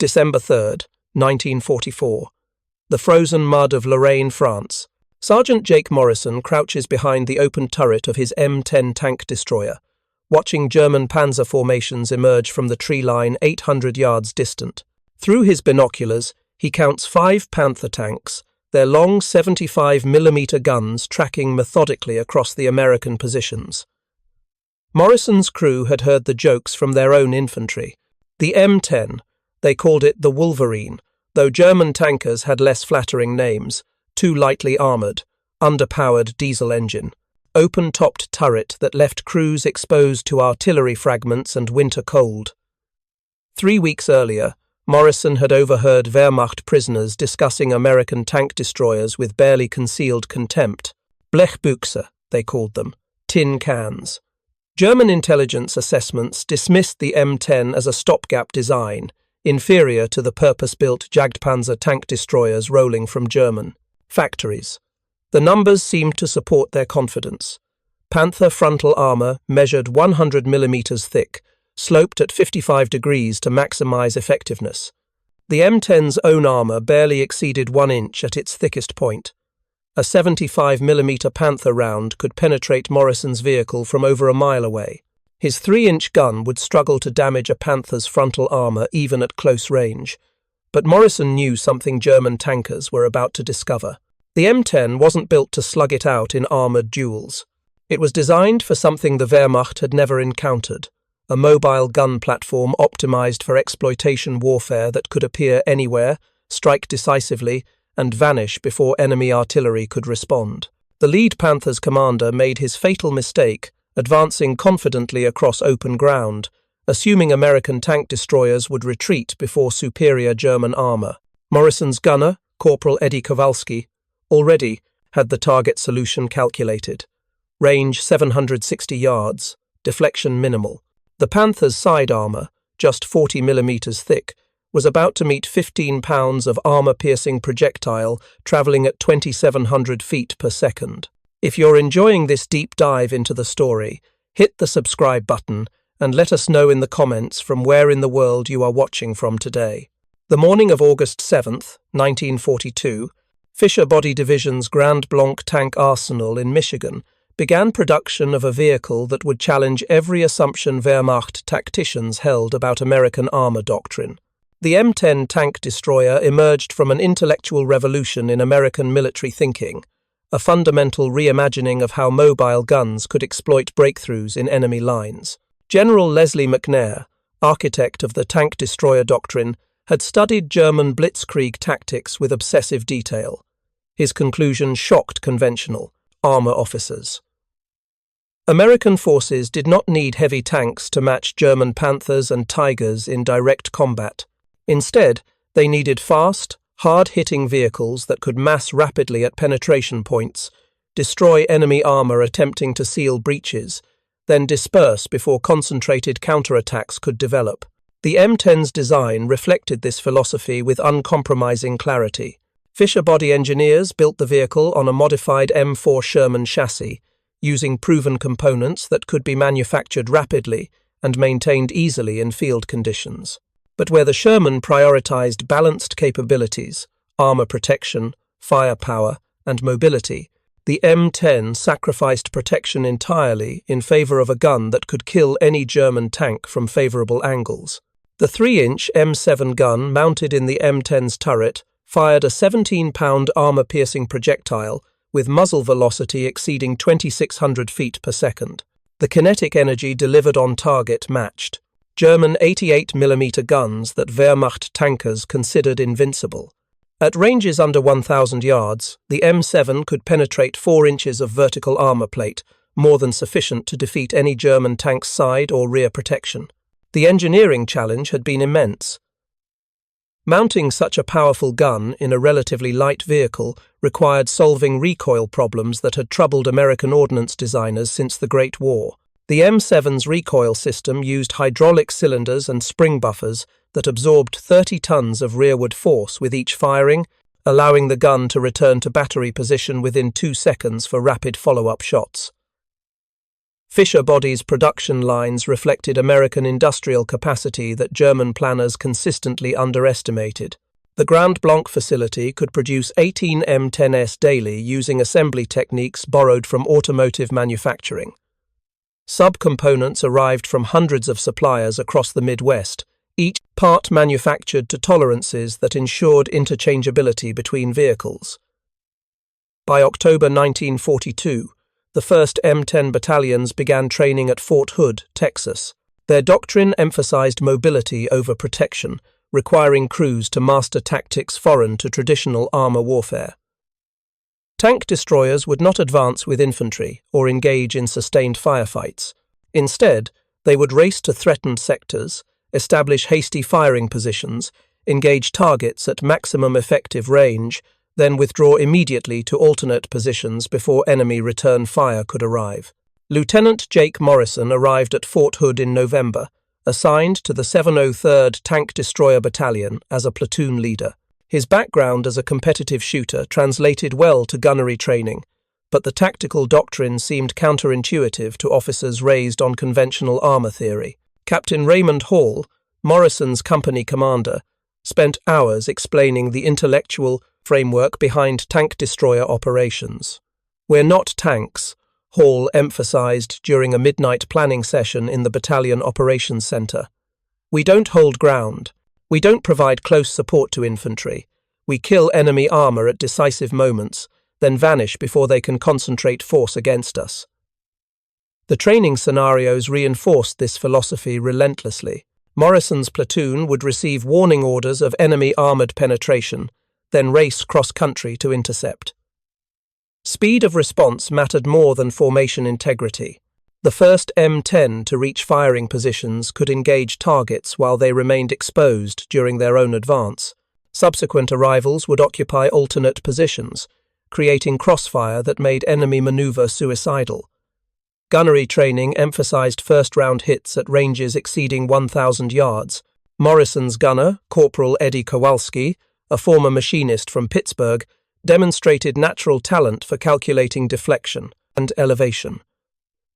December 3rd, 1944. The frozen mud of Lorraine, France. Sergeant Jake Morrison crouches behind the open turret of his M10 tank destroyer, watching German Panzer formations emerge from the tree line 800 yards distant. Through his binoculars, he counts 5 Panther tanks, their long 75mm guns tracking methodically across the American positions. Morrison's crew had heard the jokes from their own infantry. The M10, they called it the Wolverine, though German tankers had less flattering names, too lightly armoured, underpowered diesel engine, open-topped turret that left crews exposed to artillery fragments and winter cold. 3 weeks earlier, Morrison had overheard Wehrmacht prisoners discussing American tank destroyers with barely concealed contempt. Blechbüchse, they called them, tin cans. German intelligence assessments dismissed the M10 as a stopgap design, inferior to the purpose-built Jagdpanzer tank destroyers rolling from German factories. The numbers seemed to support their confidence. Panther frontal armour measured 100mm thick, sloped at 55 degrees to maximize effectiveness. The M10's own armour barely exceeded 1 inch at its thickest point. A 75mm Panther round could penetrate Morrison's vehicle from over a mile away. His 3-inch gun would struggle to damage a Panther's frontal armour even at close range. But Morrison knew something German tankers were about to discover. The M10 wasn't built to slug it out in armoured duels. It was designed for something the Wehrmacht had never encountered, a mobile gun platform optimised for exploitation warfare that could appear anywhere, strike decisively, and vanish before enemy artillery could respond. The lead Panther's commander made his fatal mistake, advancing confidently across open ground, assuming American tank destroyers would retreat before superior German armour. Morrison's gunner, Corporal Eddie Kowalski, already had the target solution calculated. Range 760 yards, deflection minimal. The Panther's side armour, just 40mm thick, was about to meet 15 pounds of armour-piercing projectile travelling at 2,700 feet per second. If you're enjoying this deep dive into the story, hit the subscribe button and let us know in the comments from where in the world you are watching from today. The morning of August 7th, 1942, Fisher Body Division's Grand Blanc tank arsenal in Michigan began production of a vehicle that would challenge every assumption Wehrmacht tacticians held about American armour doctrine. The M10 tank destroyer emerged from an intellectual revolution in American military thinking, a fundamental reimagining of how mobile guns could exploit breakthroughs in enemy lines. General Leslie McNair, architect of the tank destroyer doctrine, had studied German blitzkrieg tactics with obsessive detail. His conclusion shocked conventional armour officers. American forces did not need heavy tanks to match German Panthers and Tigers in direct combat. Instead, they needed fast, hard-hitting vehicles that could mass rapidly at penetration points, destroy enemy armour attempting to seal breaches, then disperse before concentrated counterattacks could develop. The M10's design reflected this philosophy with uncompromising clarity. Fisher Body engineers built the vehicle on a modified M4 Sherman chassis, using proven components that could be manufactured rapidly and maintained easily in field conditions. But where the Sherman prioritized balanced capabilities, armor protection, firepower, and mobility, the M10 sacrificed protection entirely in favor of a gun that could kill any German tank from favorable angles. The 3-inch M7 gun mounted in the M10's turret fired a 17-pound armor-piercing projectile with muzzle velocity exceeding 2,600 feet per second. The kinetic energy delivered on target matched German 88mm guns that Wehrmacht tankers considered invincible. At ranges under 1,000 yards, the M7 could penetrate 4 inches of vertical armor plate, more than sufficient to defeat any German tank's side or rear protection. The engineering challenge had been immense. Mounting such a powerful gun in a relatively light vehicle required solving recoil problems that had troubled American ordnance designers since the Great War. The M7's recoil system used hydraulic cylinders and spring buffers that absorbed 30 tons of rearward force with each firing, allowing the gun to return to battery position within 2 seconds for rapid follow-up shots. Fisher Body's production lines reflected American industrial capacity that German planners consistently underestimated. The Grand Blanc facility could produce 18 M10s daily using assembly techniques borrowed from automotive manufacturing. Subcomponents arrived from hundreds of suppliers across the Midwest, each part manufactured to tolerances that ensured interchangeability between vehicles. By October 1942, the first M10 battalions began training at Fort Hood, Texas. Their doctrine emphasized mobility over protection, requiring crews to master tactics foreign to traditional armor warfare. Tank destroyers would not advance with infantry or engage in sustained firefights. Instead, they would race to threatened sectors, establish hasty firing positions, engage targets at maximum effective range, then withdraw immediately to alternate positions before enemy return fire could arrive. Lieutenant Jake Morrison arrived at Fort Hood in November, assigned to the 703rd Tank Destroyer Battalion as a platoon leader. His background as a competitive shooter translated well to gunnery training, but the tactical doctrine seemed counterintuitive to officers raised on conventional armor theory. Captain Raymond Hall, Morrison's company commander, spent hours explaining the intellectual framework behind tank destroyer operations. "We're not tanks," Hall emphasized during a midnight planning session in the Battalion Operations Center. "We don't hold ground. We don't provide close support to infantry. We kill enemy armor at decisive moments, then vanish before they can concentrate force against us." The training scenarios reinforced this philosophy relentlessly. Morrison's platoon would receive warning orders of enemy armored penetration, then race cross-country to intercept. Speed of response mattered more than formation integrity. The first M10 to reach firing positions could engage targets while they remained exposed during their own advance. Subsequent arrivals would occupy alternate positions, creating crossfire that made enemy maneuver suicidal. Gunnery training emphasized first-round hits at ranges exceeding 1,000 yards. Morrison's gunner, Corporal Eddie Kowalski, a former machinist from Pittsburgh, demonstrated natural talent for calculating deflection and elevation.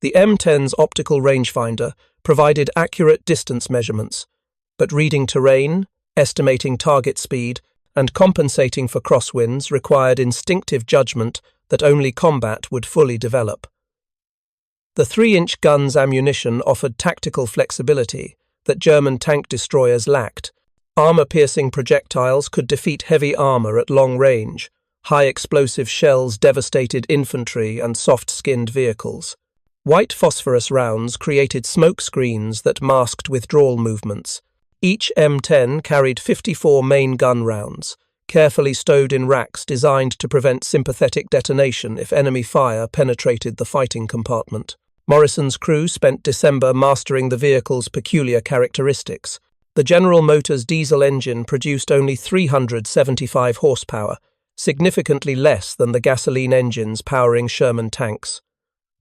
The M10's optical rangefinder provided accurate distance measurements, but reading terrain, estimating target speed, and compensating for crosswinds required instinctive judgment that only combat would fully develop. The 3-inch gun's ammunition offered tactical flexibility that German tank destroyers lacked. Armor-piercing projectiles could defeat heavy armor at long range. High-explosive shells devastated infantry and soft-skinned vehicles. White phosphorus rounds created smoke screens that masked withdrawal movements. Each M10 carried 54 main gun rounds, carefully stowed in racks designed to prevent sympathetic detonation if enemy fire penetrated the fighting compartment. Morrison's crew spent December mastering the vehicle's peculiar characteristics. The General Motors diesel engine produced only 375 horsepower, significantly less than the gasoline engines powering Sherman tanks.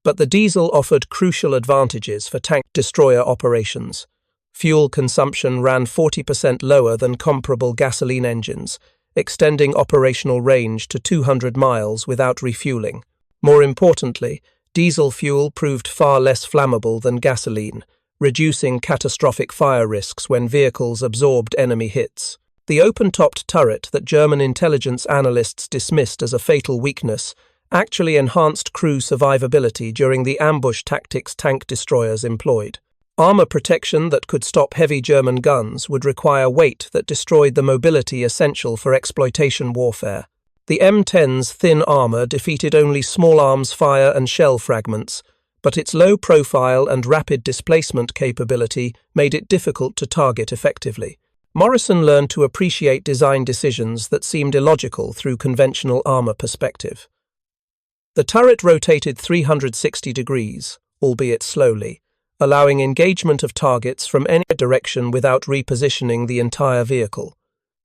But the diesel offered crucial advantages for tank destroyer operations. Fuel consumption ran 40% lower than comparable gasoline engines, extending operational range to 200 miles without refueling. More importantly, diesel fuel proved far less flammable than gasoline, reducing catastrophic fire risks when vehicles absorbed enemy hits. The open-topped turret that German intelligence analysts dismissed as a fatal weakness actually enhanced crew survivability during the ambush tactics tank destroyers employed. Armor protection that could stop heavy German guns would require weight that destroyed the mobility essential for exploitation warfare. The M10's thin armor defeated only small arms fire and shell fragments, but its low profile and rapid displacement capability made it difficult to target effectively. Morrison learned to appreciate design decisions that seemed illogical through conventional armor perspective. The turret rotated 360 degrees, albeit slowly, allowing engagement of targets from any direction without repositioning the entire vehicle.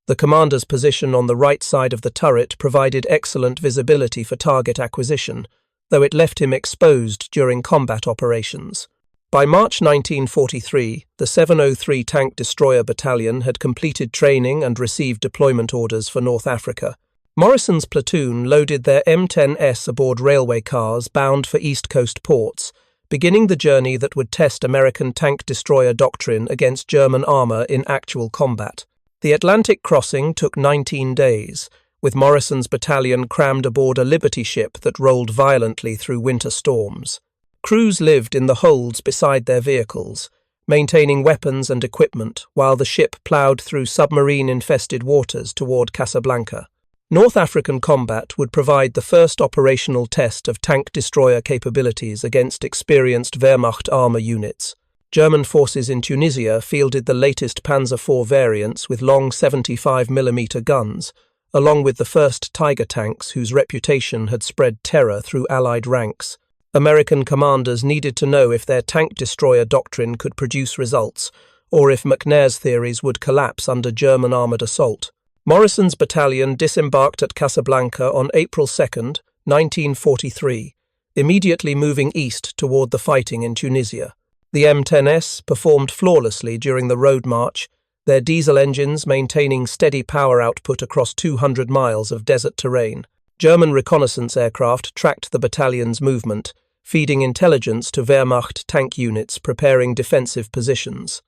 The commander's position on the right side of the turret provided excellent visibility for target acquisition, though it left him exposed during combat operations. By March 1943, the 703 Tank Destroyer Battalion had completed training and received deployment orders for North Africa. Morrison's platoon loaded their M10s aboard railway cars bound for East Coast ports, beginning the journey that would test American tank destroyer doctrine against German armor in actual combat. The Atlantic crossing took 19 days, with Morrison's battalion crammed aboard a Liberty ship that rolled violently through winter storms. Crews lived in the holds beside their vehicles, maintaining weapons and equipment while the ship ploughed through submarine-infested waters toward Casablanca. North African combat would provide the first operational test of tank destroyer capabilities against experienced Wehrmacht armor units. German forces in Tunisia fielded the latest Panzer IV variants with long 75mm guns, along with the first Tiger tanks whose reputation had spread terror through Allied ranks. American commanders needed to know if their tank destroyer doctrine could produce results, or if McNair's theories would collapse under German armoured assault. Morrison's battalion disembarked at Casablanca on April 2, 1943, immediately moving east toward the fighting in Tunisia. The M10s performed flawlessly during the road march, their diesel engines maintaining steady power output across 200 miles of desert terrain. German reconnaissance aircraft tracked the battalion's movement, feeding intelligence to Wehrmacht tank units preparing defensive positions.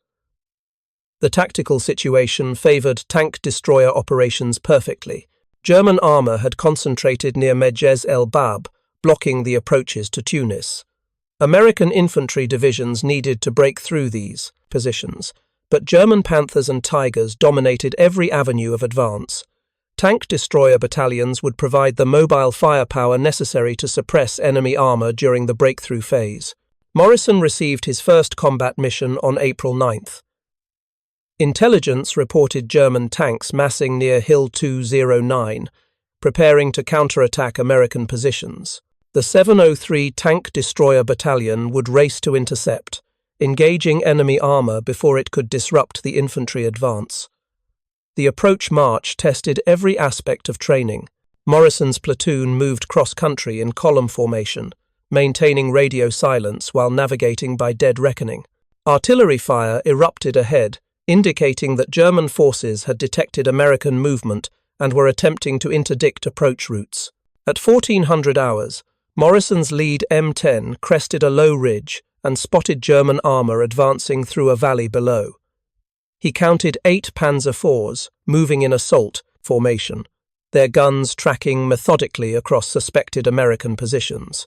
The tactical situation favoured tank destroyer operations perfectly. German armour had concentrated near Medjez el Bab, blocking the approaches to Tunis. American infantry divisions needed to break through these positions, but German Panthers and Tigers dominated every avenue of advance. Tank destroyer battalions would provide the mobile firepower necessary to suppress enemy armour during the breakthrough phase. Morrison received his first combat mission on April 9th. Intelligence reported German tanks massing near Hill 209, preparing to counterattack American positions. The 703 Tank Destroyer Battalion would race to intercept, engaging enemy armour before it could disrupt the infantry advance. The approach march tested every aspect of training. Morrison's platoon moved cross-country in column formation, maintaining radio silence while navigating by dead reckoning. Artillery fire erupted ahead, indicating that German forces had detected American movement and were attempting to interdict approach routes. At 1400 hours, Morrison's lead M10 crested a low ridge and spotted German armour advancing through a valley below. He counted 8 Panzer IVs moving in assault formation, their guns tracking methodically across suspected American positions.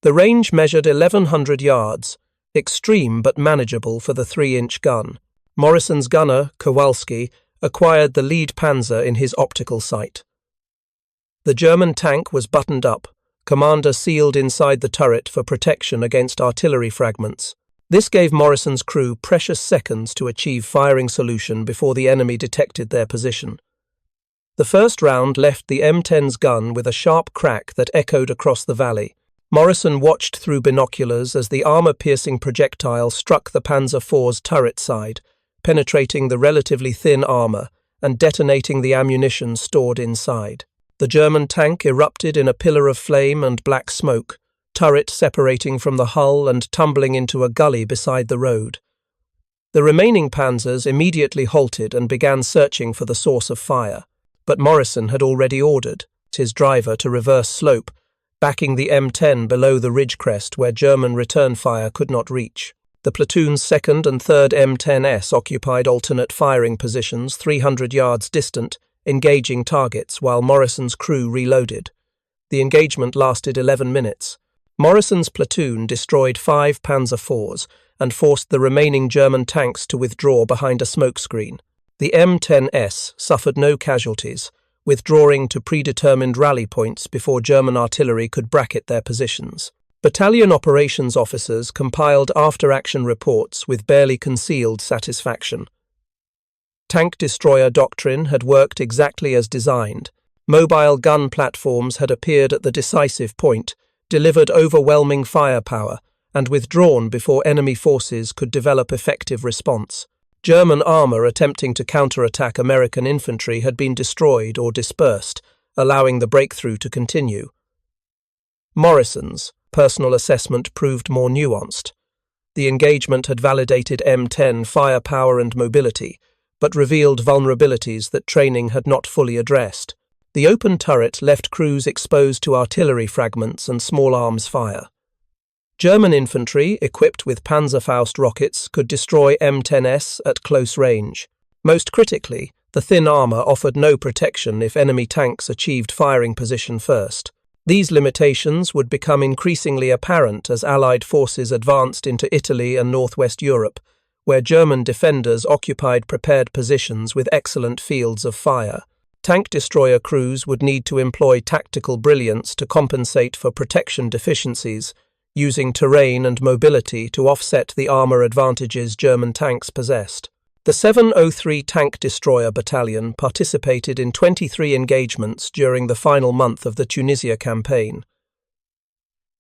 The range measured 1,100 yards, extreme but manageable for the 3-inch gun. Morrison's gunner, Kowalski, acquired the lead Panzer in his optical sight. The German tank was buttoned up, commander sealed inside the turret for protection against artillery fragments. This gave Morrison's crew precious seconds to achieve firing solution before the enemy detected their position. The first round left the M10's gun with a sharp crack that echoed across the valley. Morrison watched through binoculars as the armour-piercing projectile struck the Panzer IV's turret side, penetrating the relatively thin armour and detonating the ammunition stored inside. The German tank erupted in a pillar of flame and black smoke, turret separating from the hull and tumbling into a gully beside the road. The remaining panzers immediately halted and began searching for the source of fire, but Morrison had already ordered his driver to reverse slope, backing the M10 below the ridge crest where German return fire could not reach. The platoon's 2nd and 3rd M10s occupied alternate firing positions 300 yards distant, engaging targets while Morrison's crew reloaded. The engagement lasted 11 minutes. Morrison's platoon destroyed 5 Panzer IVs and forced the remaining German tanks to withdraw behind a smokescreen. The M10s suffered no casualties, withdrawing to predetermined rally points before German artillery could bracket their positions. Battalion operations officers compiled after-action reports with barely concealed satisfaction. Tank destroyer doctrine had worked exactly as designed. Mobile gun platforms had appeared at the decisive point, delivered overwhelming firepower, and withdrawn before enemy forces could develop effective response. German armour attempting to counterattack American infantry had been destroyed or dispersed, allowing the breakthrough to continue. Morrison's personal assessment proved more nuanced. The engagement had validated M10 firepower and mobility, but revealed vulnerabilities that training had not fully addressed. The open turret left crews exposed to artillery fragments and small arms fire. German infantry, equipped with Panzerfaust rockets, could destroy M10s at close range. Most critically, the thin armor offered no protection if enemy tanks achieved firing position first. These limitations would become increasingly apparent as Allied forces advanced into Italy and northwest Europe, where German defenders occupied prepared positions with excellent fields of fire. Tank destroyer crews would need to employ tactical brilliance to compensate for protection deficiencies, using terrain and mobility to offset the armor advantages German tanks possessed. The 703 Tank Destroyer Battalion participated in 23 engagements during the final month of the Tunisia campaign.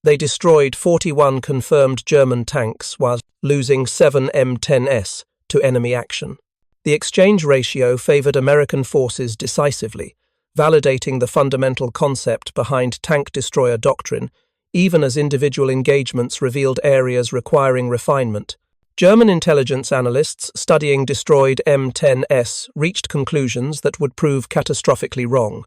They destroyed 41 confirmed German tanks while losing 7 M10s to enemy action. The exchange ratio favored American forces decisively, validating the fundamental concept behind tank destroyer doctrine, even as individual engagements revealed areas requiring refinement. German intelligence analysts studying destroyed M10s reached conclusions that would prove catastrophically wrong.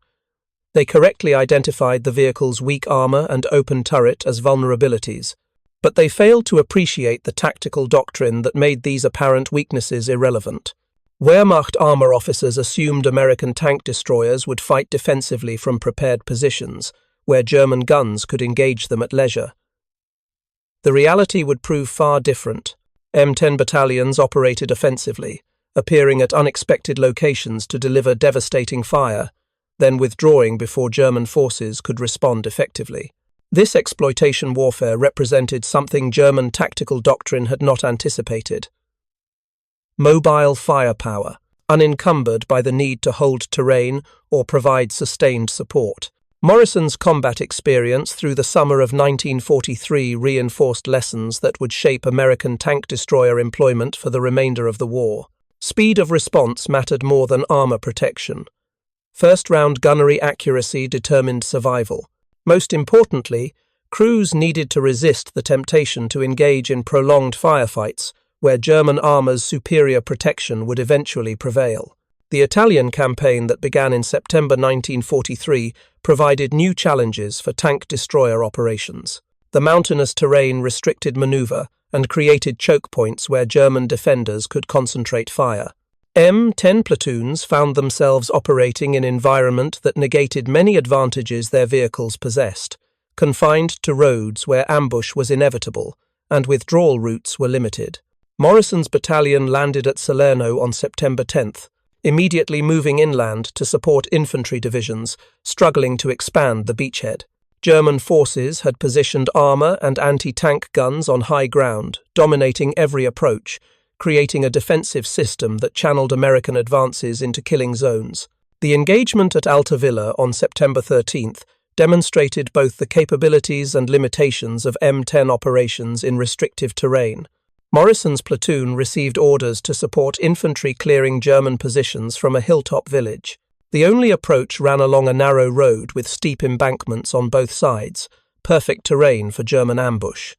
They correctly identified the vehicle's weak armor and open turret as vulnerabilities, but they failed to appreciate the tactical doctrine that made these apparent weaknesses irrelevant. Wehrmacht armor officers assumed American tank destroyers would fight defensively from prepared positions, where German guns could engage them at leisure. The reality would prove far different. M10 battalions operated offensively, appearing at unexpected locations to deliver devastating fire, then withdrawing before German forces could respond effectively. This exploitation warfare represented something German tactical doctrine had not anticipated. Mobile firepower, unencumbered by the need to hold terrain or provide sustained support. Morrison's combat experience through the summer of 1943 reinforced lessons that would shape American tank destroyer employment for the remainder of the war. Speed of response mattered more than armor protection. First-round gunnery accuracy determined survival. Most importantly, crews needed to resist the temptation to engage in prolonged firefights, where German armor's superior protection would eventually prevail. The Italian campaign that began in September 1943 provided new challenges for tank destroyer operations. The mountainous terrain restricted maneuver and created choke points where German defenders could concentrate fire. M10 platoons found themselves operating in an environment that negated many advantages their vehicles possessed, confined to roads where ambush was inevitable and withdrawal routes were limited. Morrison's battalion landed at Salerno on September 10th, immediately moving inland to support infantry divisions struggling to expand the beachhead. German forces had positioned armor and anti-tank guns on high ground, dominating every approach, creating a defensive system that channeled American advances into killing zones. The engagement at Altavilla on September 13th demonstrated both the capabilities and limitations of M10 operations in restrictive terrain. Morrison's platoon received orders to support infantry clearing German positions from a hilltop village. The only approach ran along a narrow road with steep embankments on both sides, perfect terrain for German ambush.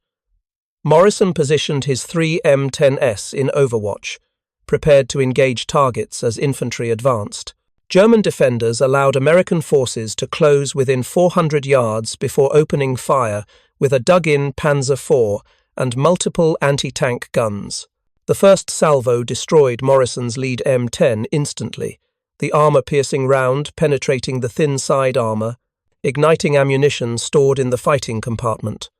Morrison positioned his 3 M10s in overwatch, prepared to engage targets as infantry advanced. German defenders allowed American forces to close within 400 yards before opening fire with a dug-in Panzer IV and multiple anti-tank guns. The first salvo destroyed Morrison's lead M10 instantly, the armor-piercing round penetrating the thin side armor, igniting ammunition stored in the fighting compartment.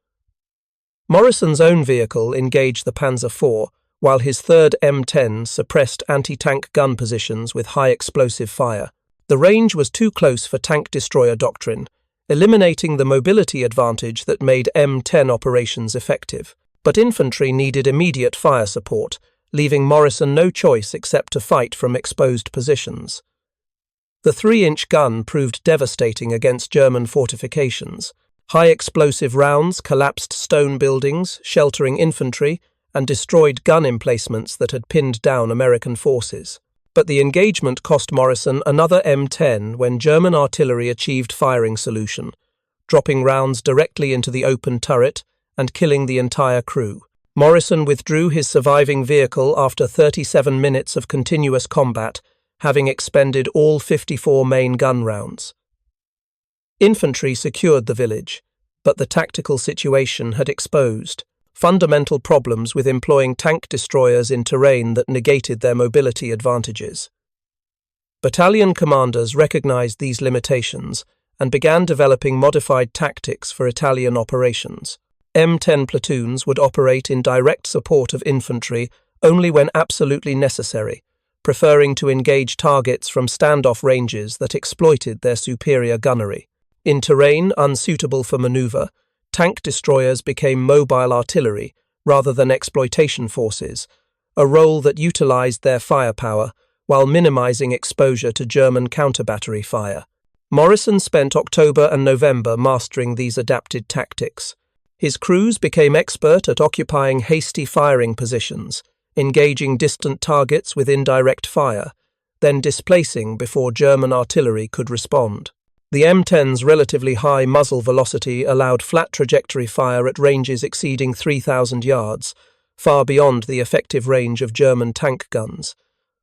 Morrison's own vehicle engaged the Panzer IV, while his third M10 suppressed anti-tank gun positions with high explosive fire. The range was too close for tank destroyer doctrine, eliminating the mobility advantage that made M10 operations effective. But infantry needed immediate fire support, leaving Morrison no choice except to fight from exposed positions. The 3-inch gun proved devastating against German fortifications. High explosive rounds collapsed stone buildings, sheltering infantry, and destroyed gun emplacements that had pinned down American forces. But the engagement cost Morrison another M10 when German artillery achieved firing solution, dropping rounds directly into the open turret and killing the entire crew. Morrison withdrew his surviving vehicle after 37 minutes of continuous combat, having expended all 54 main gun rounds. Infantry secured the village, but the tactical situation had exposed fundamental problems with employing tank destroyers in terrain that negated their mobility advantages. Battalion commanders recognized these limitations and began developing modified tactics for Italian operations. M10 platoons would operate in direct support of infantry only when absolutely necessary, preferring to engage targets from standoff ranges that exploited their superior gunnery. In terrain unsuitable for maneuver, tank destroyers became mobile artillery rather than exploitation forces, a role that utilized their firepower while minimizing exposure to German counter-battery fire. Morrison spent October and November mastering these adapted tactics. His crews became expert at occupying hasty firing positions, engaging distant targets with indirect fire, then displacing before German artillery could respond. The M10's relatively high muzzle velocity allowed flat trajectory fire at ranges exceeding 3,000 yards, far beyond the effective range of German tank guns.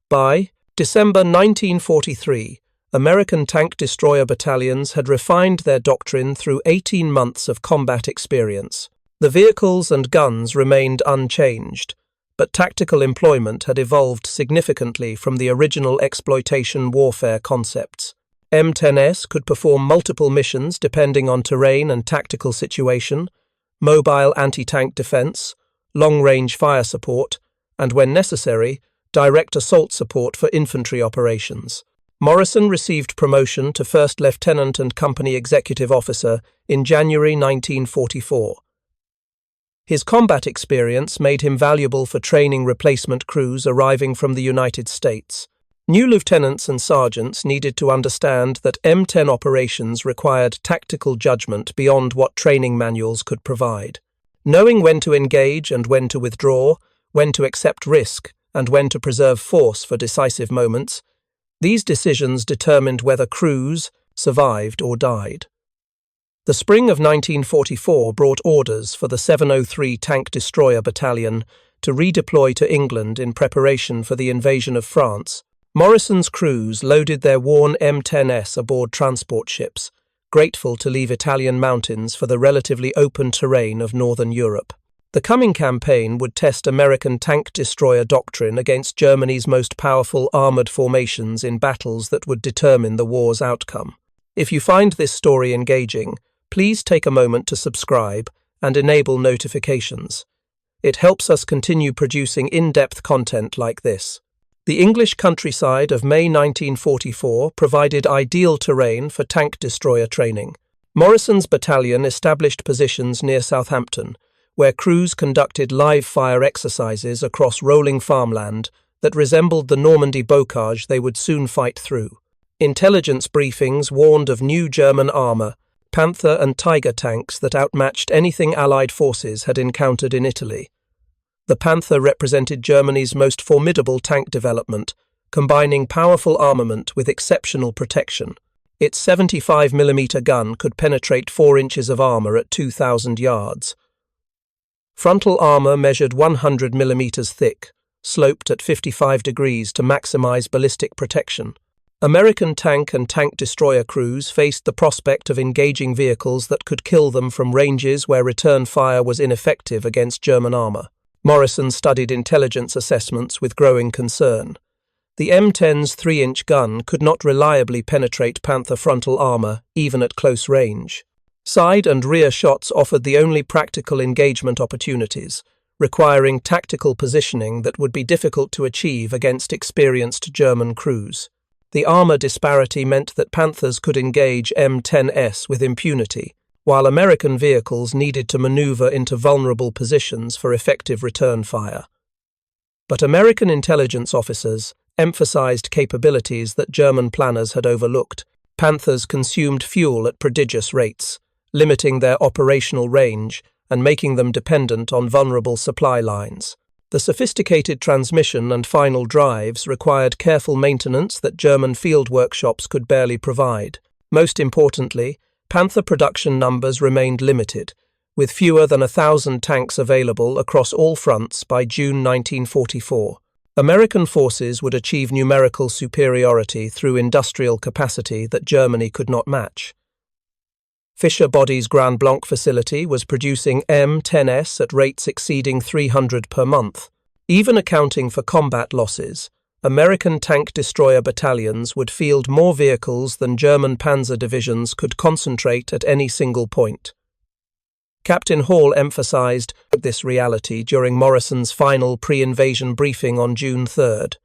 By December 1943, American tank destroyer battalions had refined their doctrine through 18 months of combat experience. The vehicles and guns remained unchanged, but tactical employment had evolved significantly from the original exploitation warfare concepts. M10s could perform multiple missions depending on terrain and tactical situation, mobile anti-tank defense, long-range fire support, and when necessary, direct assault support for infantry operations. Morrison received promotion to first lieutenant and company executive officer in January 1944. His combat experience made him valuable for training replacement crews arriving from the United States. New lieutenants and sergeants needed to understand that M10 operations required tactical judgment beyond what training manuals could provide. Knowing when to engage and when to withdraw, when to accept risk, and when to preserve force for decisive moments, these decisions determined whether crews survived or died. The spring of 1944 brought orders for the 703 Tank Destroyer Battalion to redeploy to England in preparation for the invasion of France. Morrison's crews loaded their worn M10s aboard transport ships, grateful to leave Italian mountains for the relatively open terrain of northern Europe. The coming campaign would test American tank destroyer doctrine against Germany's most powerful armored formations in battles that would determine the war's outcome. If you find this story engaging, please take a moment to subscribe and enable notifications. It helps us continue producing in-depth content like this. The English countryside of May 1944 provided ideal terrain for tank destroyer training. Morrison's battalion established positions near Southampton, where crews conducted live-fire exercises across rolling farmland that resembled the Normandy bocage they would soon fight through. Intelligence briefings warned of new German armour, Panther and Tiger tanks that outmatched anything Allied forces had encountered in Italy. The Panther represented Germany's most formidable tank development, combining powerful armament with exceptional protection. Its 75mm gun could penetrate 4 inches of armour at 2,000 yards. Frontal armour measured 100mm thick, sloped at 55 degrees to maximize ballistic protection. American tank and tank destroyer crews faced the prospect of engaging vehicles that could kill them from ranges where return fire was ineffective against German armour. Morrison studied intelligence assessments with growing concern. The M10's 3-inch gun could not reliably penetrate Panther frontal armour, even at close range. Side and rear shots offered the only practical engagement opportunities, requiring tactical positioning that would be difficult to achieve against experienced German crews. The armour disparity meant that Panthers could engage M10s with impunity, while American vehicles needed to maneuver into vulnerable positions for effective return fire. But American intelligence officers emphasized capabilities that German planners had overlooked. Panthers consumed fuel at prodigious rates, limiting their operational range and making them dependent on vulnerable supply lines. The sophisticated transmission and final drives required careful maintenance that German field workshops could barely provide. Most importantly, Panther production numbers remained limited, with fewer than 1,000 tanks available across all fronts by June 1944. American forces would achieve numerical superiority through industrial capacity that Germany could not match. Fisher Body's Grand Blanc facility was producing M10s at rates exceeding 300 per month. Even accounting for combat losses, American tank destroyer battalions would field more vehicles than German Panzer divisions could concentrate at any single point. Captain Hall emphasized this reality during Morrison's final pre-invasion briefing on June 3rd.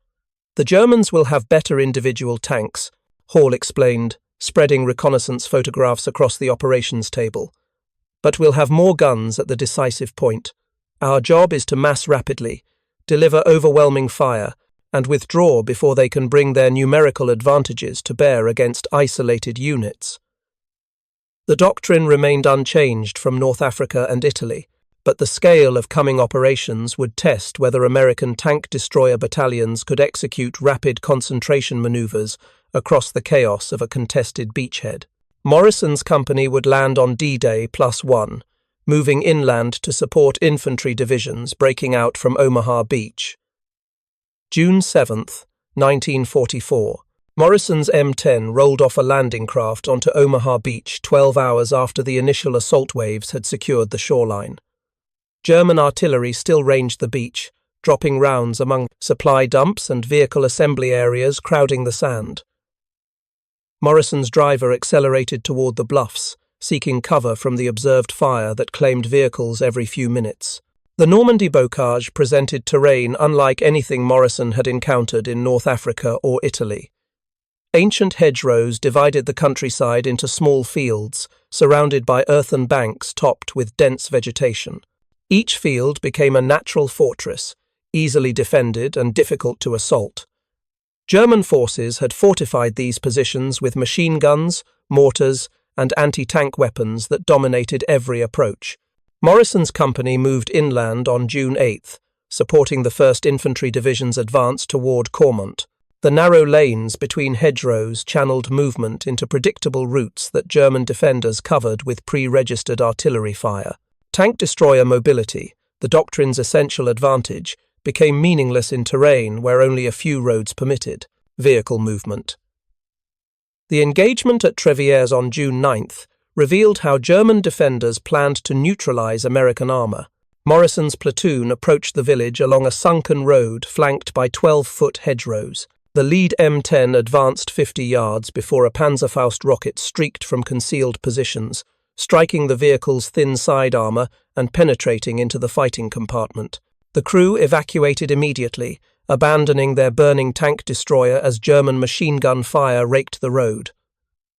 "The Germans will have better individual tanks," Hall explained, spreading reconnaissance photographs across the operations table. "But we'll have more guns at the decisive point. Our job is to mass rapidly, deliver overwhelming fire, and withdraw before they can bring their numerical advantages to bear against isolated units." The doctrine remained unchanged from North Africa and Italy, but the scale of coming operations would test whether American tank destroyer battalions could execute rapid concentration maneuvers across the chaos of a contested beachhead. Morrison's company would land on D-Day +1, moving inland to support infantry divisions breaking out from Omaha Beach. June 7, 1944. Morrison's M10 rolled off a landing craft onto Omaha Beach 12 hours after the initial assault waves had secured the shoreline. German artillery still ranged the beach, dropping rounds among supply dumps and vehicle assembly areas crowding the sand. Morrison's driver accelerated toward the bluffs, seeking cover from the observed fire that claimed vehicles every few minutes. The Normandy bocage presented terrain unlike anything Morrison had encountered in North Africa or Italy. Ancient hedgerows divided the countryside into small fields, surrounded by earthen banks topped with dense vegetation. Each field became a natural fortress, easily defended and difficult to assault. German forces had fortified these positions with machine guns, mortars, and anti-tank weapons that dominated every approach. Morrison's company moved inland on June 8, supporting the 1st Infantry Division's advance toward Cormont. The narrow lanes between hedgerows channeled movement into predictable routes that German defenders covered with pre-registered artillery fire. Tank destroyer mobility, the doctrine's essential advantage, became meaningless in terrain where only a few roads permitted vehicle movement. The engagement at Trevieres on June 9th revealed how German defenders planned to neutralize American armor. Morrison's platoon approached the village along a sunken road flanked by 12-foot hedgerows. The lead M10 advanced 50 yards before a Panzerfaust rocket streaked from concealed positions, striking the vehicle's thin side armor and penetrating into the fighting compartment. The crew evacuated immediately, abandoning their burning tank destroyer as German machine gun fire raked the road.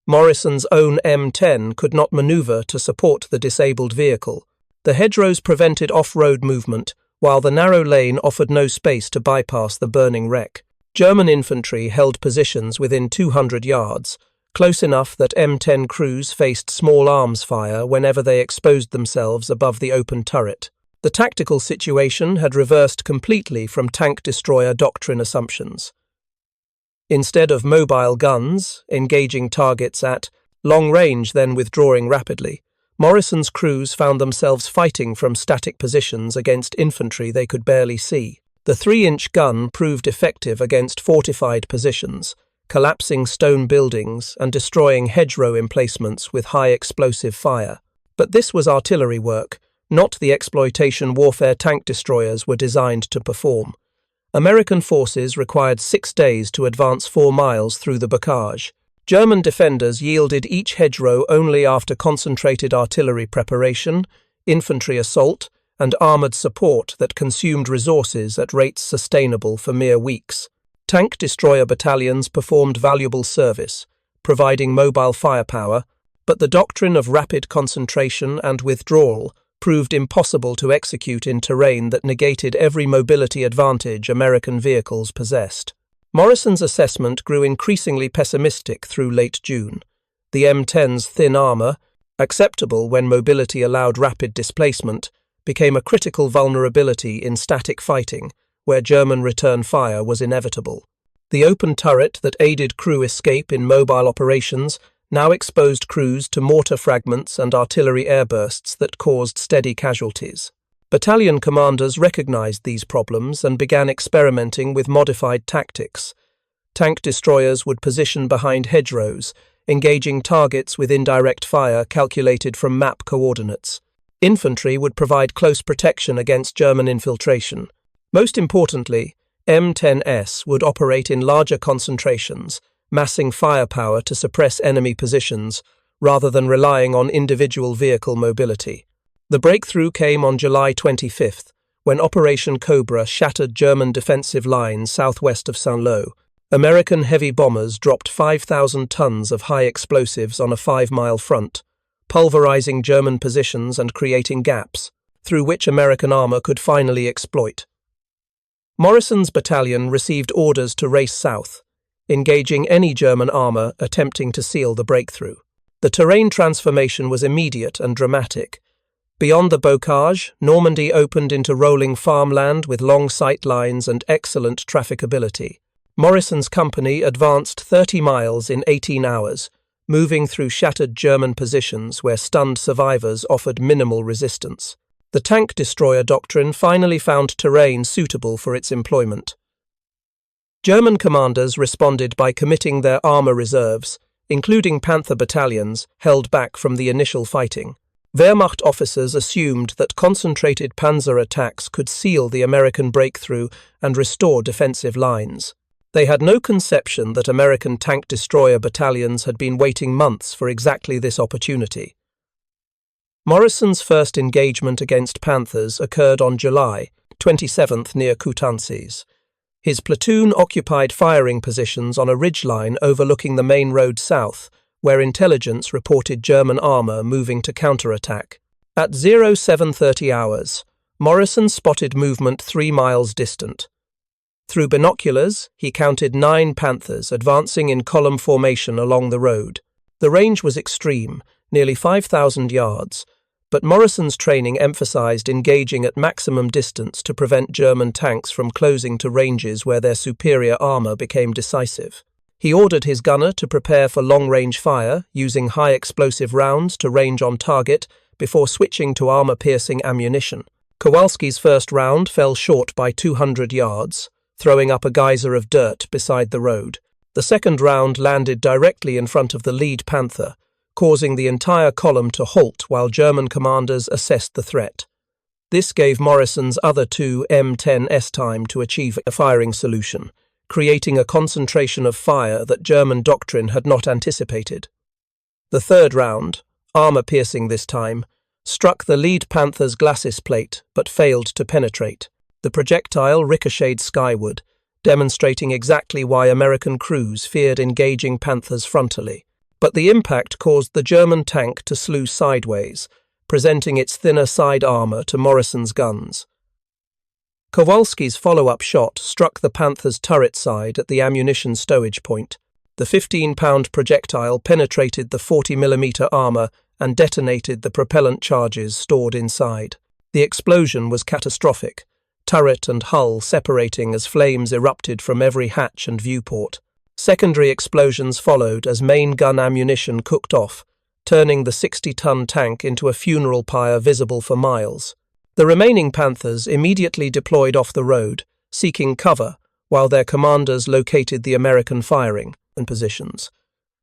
Morrison's own M10 could not maneuver to support the disabled vehicle. The hedgerows prevented off-road movement, while the narrow lane offered no space to bypass the burning wreck. German infantry held positions within 200 yards, close enough that M10 crews faced small arms fire whenever they exposed themselves above the open turret. The tactical situation had reversed completely from tank destroyer doctrine assumptions. Instead of mobile guns, engaging targets at long range then withdrawing rapidly, Morrison's crews found themselves fighting from static positions against infantry they could barely see. The 3-inch gun proved effective against fortified positions, collapsing stone buildings and destroying hedgerow emplacements with high explosive fire. But this was artillery work, not the exploitation warfare tank destroyers were designed to perform. American forces required 6 days to advance 4 miles through the bocage. German defenders yielded each hedgerow only after concentrated artillery preparation, infantry assault, and armoured support that consumed resources at rates sustainable for mere weeks. Tank destroyer battalions performed valuable service, providing mobile firepower, but the doctrine of rapid concentration and withdrawal proved impossible to execute in terrain that negated every mobility advantage American vehicles possessed. Morrison's assessment grew increasingly pessimistic through late June. The M10's thin armour, acceptable when mobility allowed rapid displacement, became a critical vulnerability in static fighting, where German return fire was inevitable. The open turret that aided crew escape in mobile operations now exposed crews to mortar fragments and artillery airbursts that caused steady casualties. Battalion commanders recognized these problems and began experimenting with modified tactics. Tank destroyers would position behind hedgerows, engaging targets with indirect fire calculated from map coordinates. Infantry would provide close protection against German infiltration. Most importantly, M10s would operate in larger concentrations, massing firepower to suppress enemy positions, rather than relying on individual vehicle mobility. The breakthrough came on July 25th, when Operation Cobra shattered German defensive lines southwest of Saint-Lô. American heavy bombers dropped 5,000 tons of high explosives on a 5-mile front, pulverizing German positions and creating gaps, through which American armor could finally exploit. Morrison's battalion received orders to race south, engaging any German armor attempting to seal the breakthrough. The terrain transformation was immediate and dramatic. Beyond the bocage, Normandy opened into rolling farmland with long sight lines and excellent trafficability. Morrison's company advanced 30 miles in 18 hours, moving through shattered German positions where stunned survivors offered minimal resistance. The tank destroyer doctrine finally found terrain suitable for its employment. German commanders responded by committing their armor reserves, including Panther battalions, held back from the initial fighting. Wehrmacht officers assumed that concentrated Panzer attacks could seal the American breakthrough and restore defensive lines. They had no conception that American tank destroyer battalions had been waiting months for exactly this opportunity. Morrison's first engagement against Panthers occurred on July 27th near Coutances. His platoon occupied firing positions on a ridgeline overlooking the main road south, where intelligence reported German armor moving to counterattack. At 0730 hours, Morrison spotted movement 3 miles distant. Through binoculars, he counted 9 Panthers advancing in column formation along the road. The range was extreme, nearly 5,000 yards, but Morrison's training emphasized engaging at maximum distance to prevent German tanks from closing to ranges where their superior armor became decisive. He ordered his gunner to prepare for long-range fire, using high-explosive rounds to range on target before switching to armor-piercing ammunition. Kowalski's first round fell short by 200 yards, throwing up a geyser of dirt beside the road. The second round landed directly in front of the lead Panther, causing the entire column to halt while German commanders assessed the threat. This gave Morrison's other 2 M10s time to achieve a firing solution, creating a concentration of fire that German doctrine had not anticipated. The third round, armor-piercing this time, struck the lead Panther's glacis plate but failed to penetrate. The projectile ricocheted skyward, demonstrating exactly why American crews feared engaging Panthers frontally. But the impact caused the German tank to slew sideways, presenting its thinner side armor to Morrison's guns. Kowalski's follow-up shot struck the Panther's turret side at the ammunition stowage point. The 15-pound projectile penetrated the 40mm armor and detonated the propellant charges stored inside. The explosion was catastrophic, turret and hull separating as flames erupted from every hatch and viewport. Secondary explosions followed as main gun ammunition cooked off, turning the 60-ton tank into a funeral pyre visible for miles. The remaining Panthers immediately deployed off the road, seeking cover, while their commanders located the American firing positions.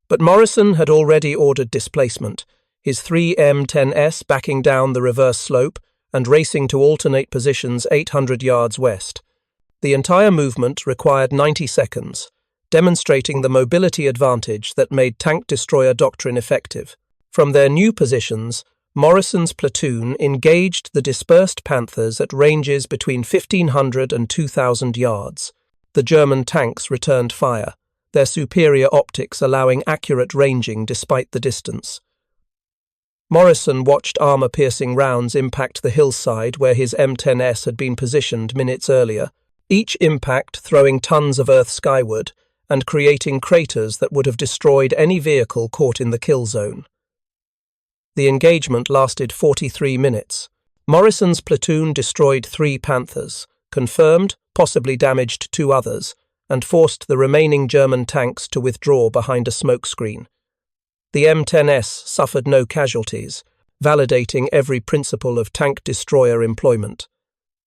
But Morrison had already ordered displacement, his 3 M10s backing down the reverse slope and racing to alternate positions 800 yards west. The entire movement required 90 seconds, demonstrating the mobility advantage that made tank destroyer doctrine effective. From their new positions, Morrison's platoon engaged the dispersed Panthers at ranges between 1,500 and 2,000 yards. The German tanks returned fire, their superior optics allowing accurate ranging despite the distance. Morrison watched armor-piercing rounds impact the hillside where his M10s had been positioned minutes earlier, each impact throwing tons of earth skyward and creating craters that would have destroyed any vehicle caught in the kill zone. The engagement lasted 43 minutes. Morrison's platoon destroyed 3 Panthers, confirmed, possibly damaged 2 others, and forced the remaining German tanks to withdraw behind a smokescreen. The M10s suffered no casualties, validating every principle of tank destroyer employment.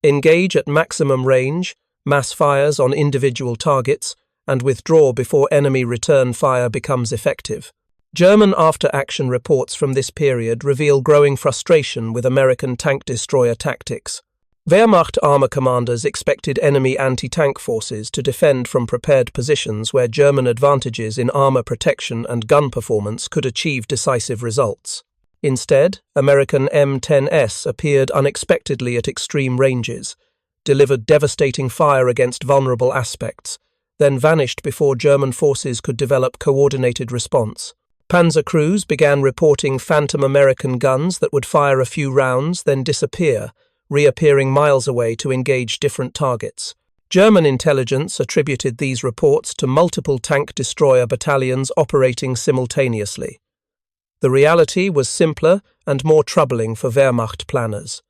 Engage at maximum range, mass fires on individual targets, and withdraw before enemy return fire becomes effective. German after-action reports from this period reveal growing frustration with American tank destroyer tactics. Wehrmacht armor commanders expected enemy anti-tank forces to defend from prepared positions where German advantages in armor protection and gun performance could achieve decisive results. Instead, American M10s appeared unexpectedly at extreme ranges, delivered devastating fire against vulnerable aspects, then vanished before German forces could develop coordinated response. Panzer crews began reporting phantom American guns that would fire a few rounds, then disappear, reappearing miles away to engage different targets. German intelligence attributed these reports to multiple tank destroyer battalions operating simultaneously. The reality was simpler and more troubling for Wehrmacht planners.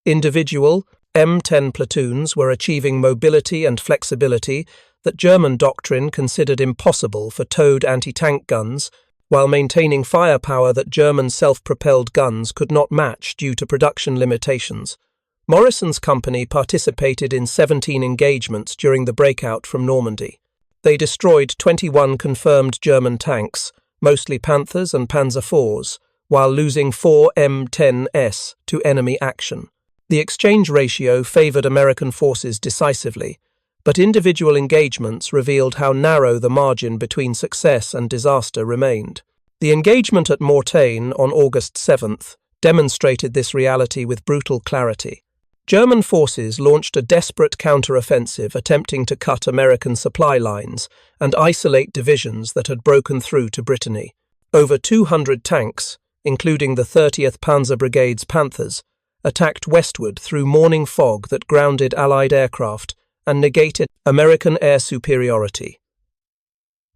Individual M10 platoons were achieving mobility and flexibility that German doctrine considered impossible for towed anti-tank guns, while maintaining firepower that German self-propelled guns could not match due to production limitations. Morrison's company participated in 17 engagements during the breakout from Normandy. They destroyed 21 confirmed German tanks, mostly Panthers and Panzer IVs, while losing 4 M10s to enemy action. The exchange ratio favored American forces decisively, but individual engagements revealed how narrow the margin between success and disaster remained. The engagement at Mortain on August 7th demonstrated this reality with brutal clarity. German forces launched a desperate counter-offensive attempting to cut American supply lines and isolate divisions that had broken through to Brittany. Over 200 tanks, including the 30th Panzer Brigade's Panthers, attacked westward through morning fog that grounded Allied aircraft and negated American air superiority.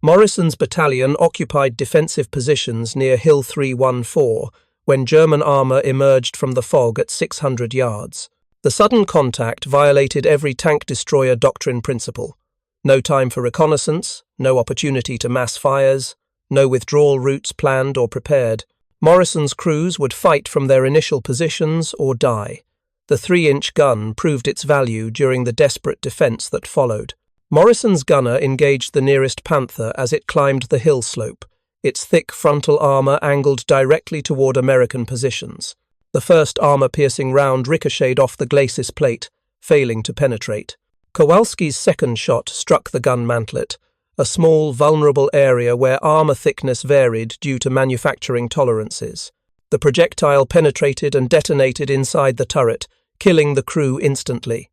Morrison's battalion occupied defensive positions near Hill 314 when German armor emerged from the fog at 600 yards. The sudden contact violated every tank destroyer doctrine principle. No time for reconnaissance, no opportunity to mass fires, no withdrawal routes planned or prepared. Morrison's crews would fight from their initial positions or die. The 3-inch gun proved its value during the desperate defense that followed. Morrison's gunner engaged the nearest Panther as it climbed the hill slope, its thick frontal armor angled directly toward American positions. The first armor-piercing round ricocheted off the glacis plate, failing to penetrate. Kowalski's second shot struck the gun mantlet, a small, vulnerable area where armor thickness varied due to manufacturing tolerances. The projectile penetrated and detonated inside the turret, killing the crew instantly.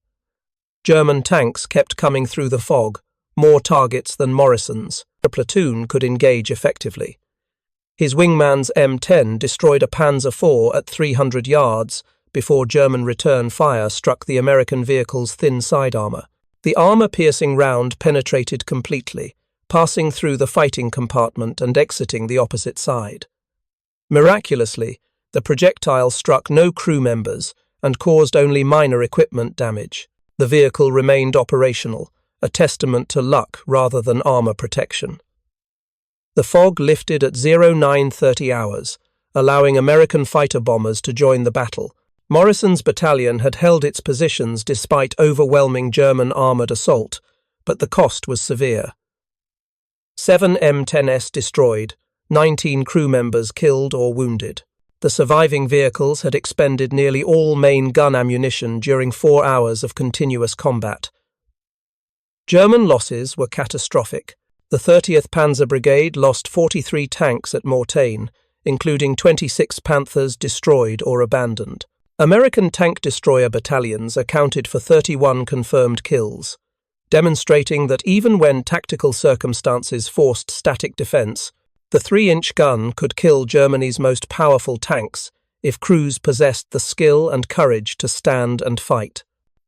German tanks kept coming through the fog, more targets than Morrison's. The platoon could engage effectively. His wingman's M10 destroyed a Panzer IV at 300 yards before German return fire struck the American vehicle's thin side armor. The armor-piercing round penetrated completely, passing through the fighting compartment and exiting the opposite side. Miraculously, the projectile struck no crew members and caused only minor equipment damage. The vehicle remained operational, a testament to luck rather than armor protection. The fog lifted at 0930 hours, allowing American fighter bombers to join the battle. Morrison's battalion had held its positions despite overwhelming German armoured assault, but the cost was severe. 7 M10s destroyed, 19 crew members killed or wounded. The surviving vehicles had expended nearly all main gun ammunition during 4 hours of continuous combat. German losses were catastrophic. The 30th Panzer Brigade lost 43 tanks at Mortain, including 26 Panthers destroyed or abandoned. American tank destroyer battalions accounted for 31 confirmed kills, demonstrating that even when tactical circumstances forced static defense, the 3-inch gun could kill Germany's most powerful tanks if crews possessed the skill and courage to stand and fight.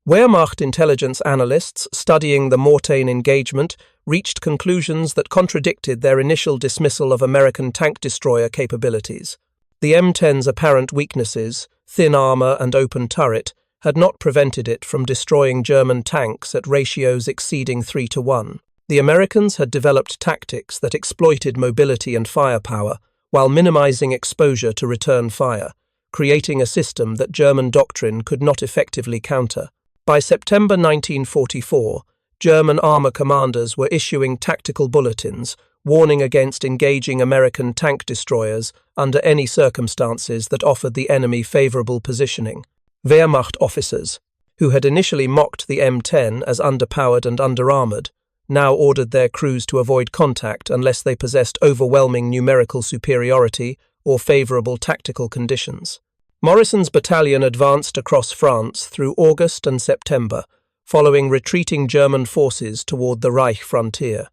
Wehrmacht intelligence analysts studying the Mortain engagement reached conclusions that contradicted their initial dismissal of American tank destroyer capabilities. The M10's apparent weaknesses, thin armor and open turret, had not prevented it from destroying German tanks at ratios exceeding 3-to-1. The Americans had developed tactics that exploited mobility and firepower while minimizing exposure to return fire, creating a system that German doctrine could not effectively counter. By September 1944, German armor commanders were issuing tactical bulletins, warning against engaging American tank destroyers under any circumstances that offered the enemy favorable positioning. Wehrmacht officers, who had initially mocked the M10 as underpowered and underarmored, now ordered their crews to avoid contact unless they possessed overwhelming numerical superiority or favorable tactical conditions. Morrison's battalion advanced across France through August and September, following retreating German forces toward the Reich frontier.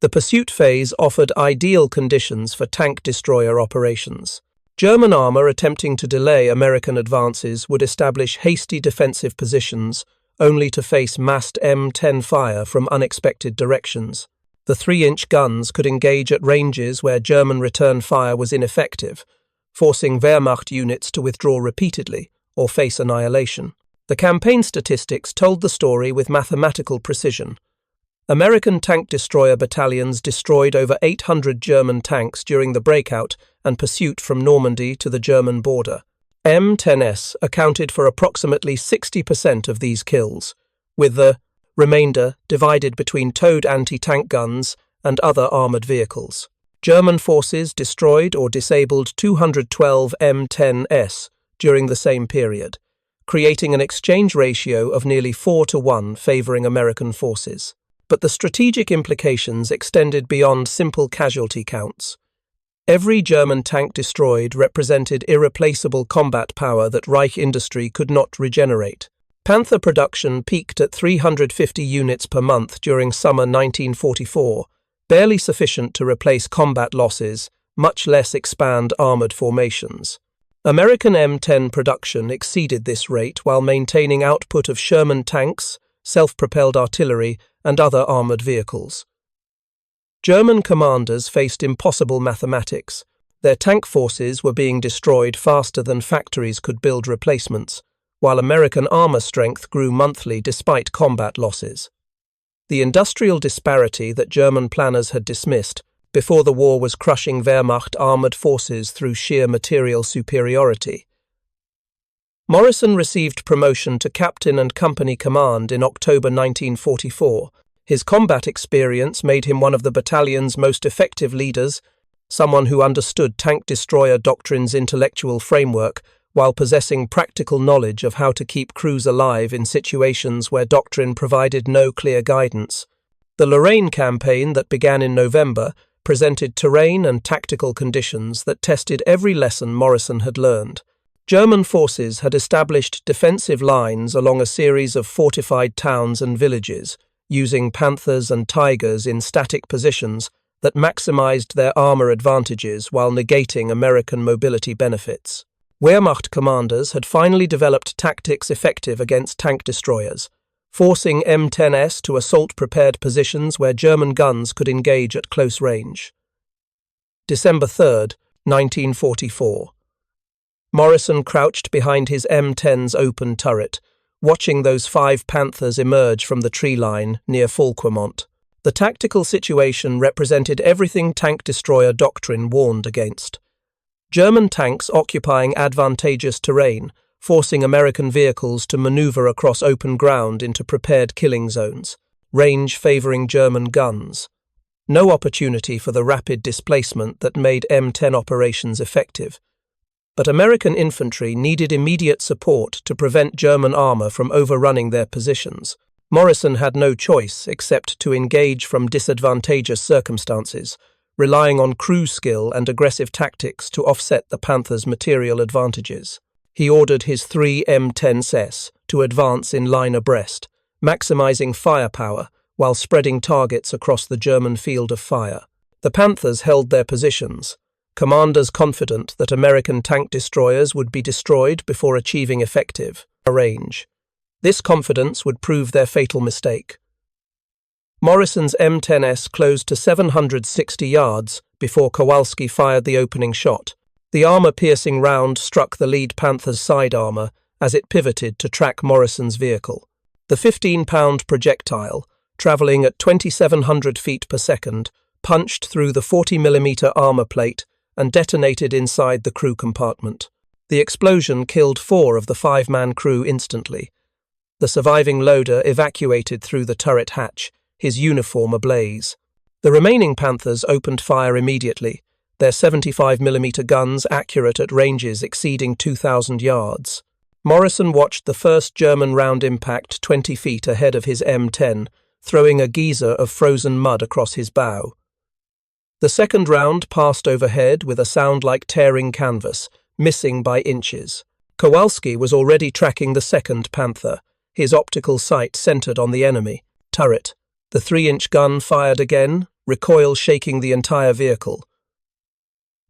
The pursuit phase offered ideal conditions for tank destroyer operations. German armor attempting to delay American advances would establish hasty defensive positions, only to face massed M10 fire from unexpected directions. The 3-inch guns could engage at ranges where German return fire was ineffective, forcing Wehrmacht units to withdraw repeatedly or face annihilation. The campaign statistics told the story with mathematical precision. American tank destroyer battalions destroyed over 800 German tanks during the breakout and pursuit from Normandy to the German border. M10s accounted for approximately 60% of these kills, with the remainder divided between towed anti-tank guns and other armoured vehicles. German forces destroyed or disabled 212 M10s during the same period, creating an exchange ratio of nearly 4-to-1 favouring American forces. But the strategic implications extended beyond simple casualty counts. Every German tank destroyed represented irreplaceable combat power that Reich industry could not regenerate. Panther production peaked at 350 units per month during summer 1944, barely sufficient to replace combat losses, much less expand armoured formations. American M10 production exceeded this rate while maintaining output of Sherman tanks, self-propelled artillery, and other armoured vehicles. German commanders faced impossible mathematics. Their tank forces were being destroyed faster than factories could build replacements, while American armour strength grew monthly despite combat losses. The industrial disparity that German planners had dismissed before the war was crushing Wehrmacht armoured forces through sheer material superiority. Morrison received promotion to captain and company command in October 1944. His combat experience made him one of the battalion's most effective leaders, someone who understood tank destroyer doctrine's intellectual framework while possessing practical knowledge of how to keep crews alive in situations where doctrine provided no clear guidance. The Lorraine campaign that began in November presented terrain and tactical conditions that tested every lesson Morrison had learned. German forces had established defensive lines along a series of fortified towns and villages, using Panthers and Tigers in static positions that maximized their armor advantages while negating American mobility benefits. Wehrmacht commanders had finally developed tactics effective against tank destroyers, forcing M10s to assault-prepared positions where German guns could engage at close range. December 3, 1944. Morrison crouched behind his M10's open turret, watching those 5 Panthers emerge from the tree line near Falquemont. The tactical situation represented everything tank destroyer doctrine warned against. German tanks occupying advantageous terrain, forcing American vehicles to maneuver across open ground into prepared killing zones, range favouring German guns. No opportunity for the rapid displacement that made M10 operations effective. But American infantry needed immediate support to prevent German armour from overrunning their positions. Morrison had no choice except to engage from disadvantageous circumstances, relying on crew skill and aggressive tactics to offset the Panthers' material advantages. He ordered his 3 M10s to advance in line abreast, maximizing firepower while spreading targets across the German field of fire. The Panthers held their positions, commanders confident that American tank destroyers would be destroyed before achieving effective range. This confidence would prove their fatal mistake. Morrison's M10s closed to 760 yards before Kowalski fired the opening shot. The armour-piercing round struck the lead Panther's side armour as it pivoted to track Morrison's vehicle. The 15-pound projectile, travelling at 2,700 feet per second, punched through the 40mm armour plate and detonated inside the crew compartment. The explosion killed 4 of the 5-man crew instantly. The surviving loader evacuated through the turret hatch, his uniform ablaze. The remaining Panthers opened fire immediately, their 75mm guns accurate at ranges exceeding 2,000 yards. Morrison watched the first German round impact 20 feet ahead of his M10, throwing a geyser of frozen mud across his bow. The second round passed overhead with a sound like tearing canvas, missing by inches. Kowalski was already tracking the second Panther, his optical sight centered on the enemy turret. The 3-inch gun fired again, recoil shaking the entire vehicle.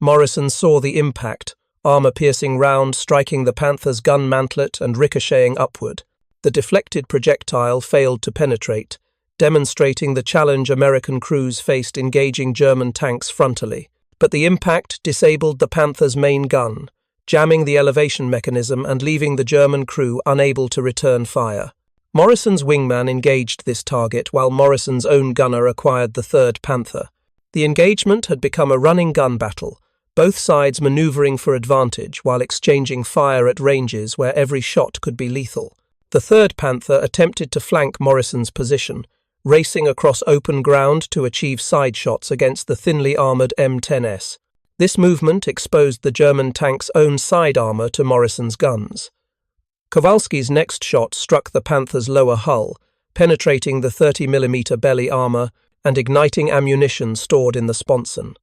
Morrison saw the impact, armor-piercing round striking the Panther's gun mantlet and ricocheting upward. The deflected projectile failed to penetrate, demonstrating the challenge American crews faced engaging German tanks frontally. But the impact disabled the Panther's main gun, jamming the elevation mechanism and leaving the German crew unable to return fire. Morrison's wingman engaged this target while Morrison's own gunner acquired the third Panther. The engagement had become a running gun battle, both sides maneuvering for advantage while exchanging fire at ranges where every shot could be lethal. The third Panther attempted to flank Morrison's position, racing across open ground to achieve side shots against the thinly armoured M10s. This movement exposed the German tank's own side armour to Morrison's guns. Kowalski's next shot struck the Panther's lower hull, penetrating the 30mm belly armour and igniting ammunition stored in the sponson.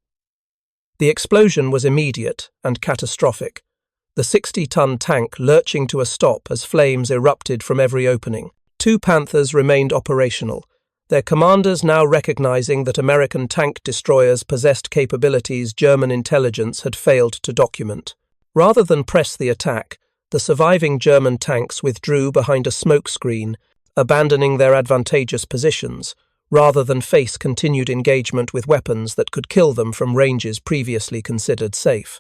The explosion was immediate and catastrophic, the 60-ton tank lurching to a stop as flames erupted from every opening. 2 Panthers remained operational, their commanders now recognizing that American tank destroyers possessed capabilities German intelligence had failed to document. Rather than press the attack, the surviving German tanks withdrew behind a smoke screen, abandoning their advantageous positions, rather than face continued engagement with weapons that could kill them from ranges previously considered safe.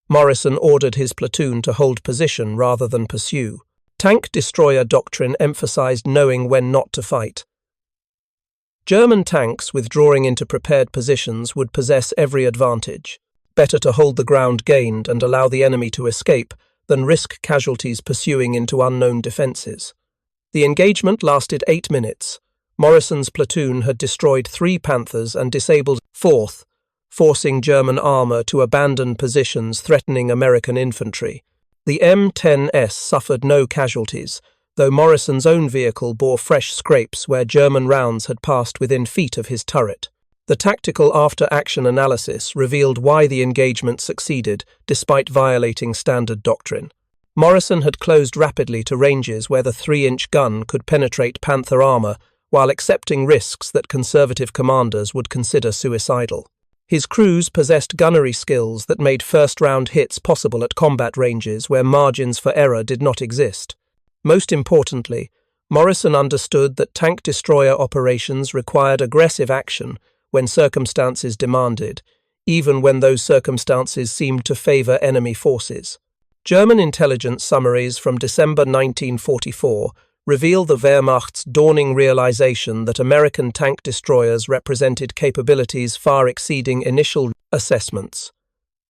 Morrison ordered his platoon to hold position rather than pursue. Tank destroyer doctrine emphasized knowing when not to fight. German tanks withdrawing into prepared positions would possess every advantage. Better to hold the ground gained and allow the enemy to escape than risk casualties pursuing into unknown defences. The engagement lasted 8 minutes. Morrison's platoon had destroyed 3 Panthers and disabled 4th, forcing German armour to abandon positions threatening American infantry. The M10s suffered no casualties, though Morrison's own vehicle bore fresh scrapes where German rounds had passed within feet of his turret. The tactical after-action analysis revealed why the engagement succeeded despite violating standard doctrine. Morrison had closed rapidly to ranges where the 3-inch gun could penetrate Panther armour while accepting risks that conservative commanders would consider suicidal. His crews possessed gunnery skills that made first-round hits possible at combat ranges where margins for error did not exist. Most importantly, Morrison understood that tank destroyer operations required aggressive action when circumstances demanded, even when those circumstances seemed to favour enemy forces. German intelligence summaries from December 1944 reveal the Wehrmacht's dawning realization that American tank destroyers represented capabilities far exceeding initial assessments.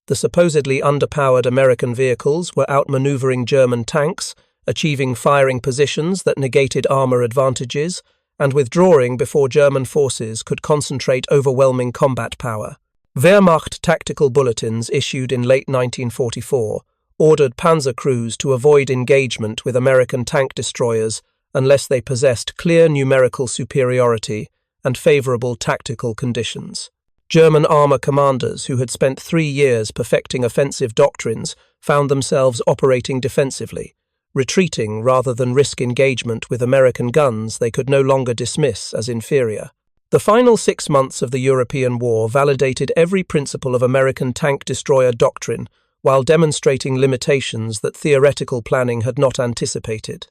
The supposedly underpowered American vehicles were outmaneuvering German tanks, achieving firing positions that negated armour advantages, and withdrawing before German forces could concentrate overwhelming combat power. Wehrmacht tactical bulletins issued in late 1944 ordered Panzer crews to avoid engagement with American tank destroyers unless they possessed clear numerical superiority and favourable tactical conditions. German armour commanders who had spent 3 years perfecting offensive doctrines found themselves operating defensively, retreating rather than risk engagement with American guns they could no longer dismiss as inferior. The final 6 months of the European War validated every principle of American tank destroyer doctrine while demonstrating limitations that theoretical planning had not anticipated.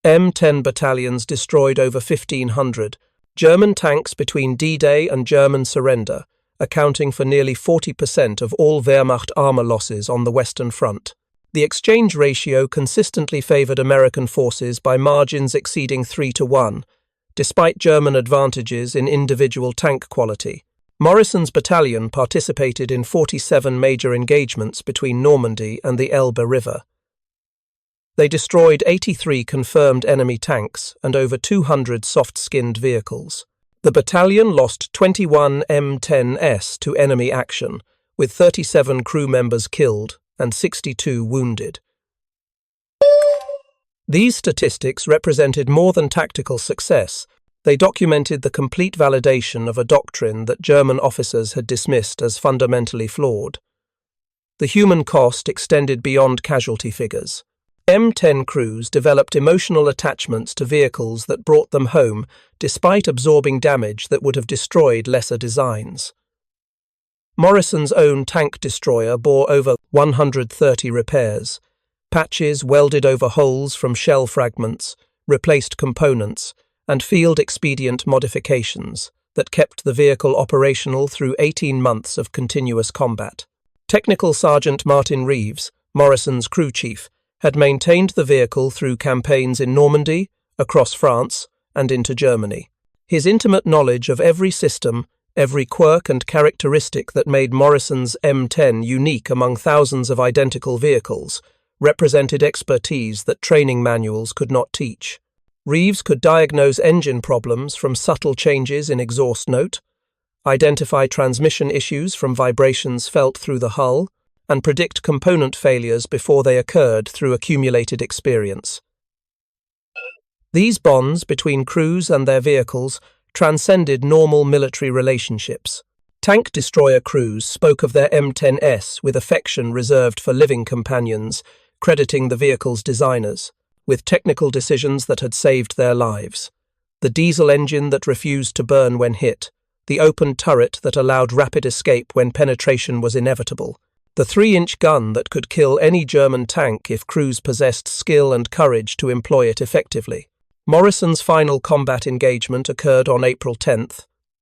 M10 battalions destroyed over 1,500 German tanks between D-Day and German surrender, accounting for nearly 40% of all Wehrmacht armour losses on the Western Front. The exchange ratio consistently favoured American forces by margins exceeding 3-1, despite German advantages in individual tank quality. Morrison's battalion participated in 47 major engagements between Normandy and the Elbe River. They destroyed 83 confirmed enemy tanks and over 200 soft-skinned vehicles. The battalion lost 21 M10s to enemy action, with 37 crew members killed and 62 wounded. These statistics represented more than tactical success. They documented the complete validation of a doctrine that German officers had dismissed as fundamentally flawed. The human cost extended beyond casualty figures. M10 crews developed emotional attachments to vehicles that brought them home, despite absorbing damage that would have destroyed lesser designs. Morrison's own tank destroyer bore over 130 repairs. Patches welded over holes from shell fragments, replaced components, and field-expedient modifications that kept the vehicle operational through 18 months of continuous combat. Technical Sergeant Martin Reeves, Morrison's crew chief, had maintained the vehicle through campaigns in Normandy, across France, and into Germany. His intimate knowledge of every system, every quirk and characteristic that made Morrison's M10 unique among thousands of identical vehicles, represented expertise that training manuals could not teach. Reeves could diagnose engine problems from subtle changes in exhaust note, identify transmission issues from vibrations felt through the hull, and predict component failures before they occurred through accumulated experience. These bonds between crews and their vehicles transcended normal military relationships. Tank destroyer crews spoke of their M10s with affection reserved for living companions, crediting the vehicle's designers with technical decisions that had saved their lives. The diesel engine that refused to burn when hit, the open turret that allowed rapid escape when penetration was inevitable, the 3-inch gun that could kill any German tank if crews possessed skill and courage to employ it effectively. Morrison's final combat engagement occurred on April 10,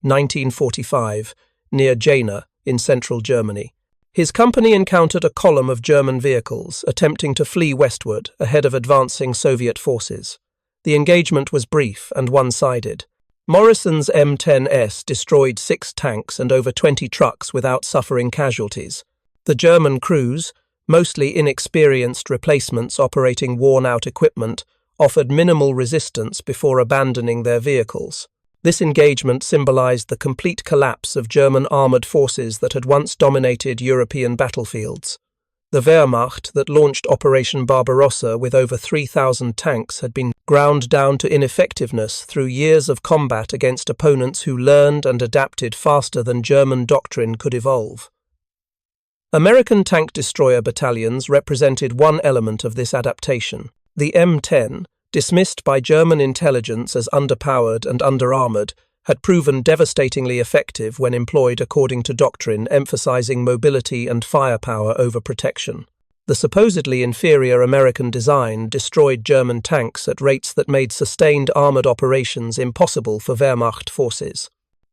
1945, near Jena in central Germany. His company encountered a column of German vehicles attempting to flee westward ahead of advancing Soviet forces. The engagement was brief and one-sided. Morrison's M10s destroyed 6 tanks and over 20 trucks without suffering casualties. The German crews, mostly inexperienced replacements operating worn-out equipment, offered minimal resistance before abandoning their vehicles. This engagement symbolized the complete collapse of German armored forces that had once dominated European battlefields. The Wehrmacht that launched Operation Barbarossa with over 3,000 tanks had been ground down to ineffectiveness through years of combat against opponents who learned and adapted faster than German doctrine could evolve. American tank destroyer battalions represented one element of this adaptation. The M10, dismissed by German intelligence as underpowered and underarmored, had proven devastatingly effective when employed according to doctrine emphasizing mobility and firepower over protection. The supposedly inferior American design destroyed German tanks at rates that made sustained armored operations impossible for Wehrmacht forces.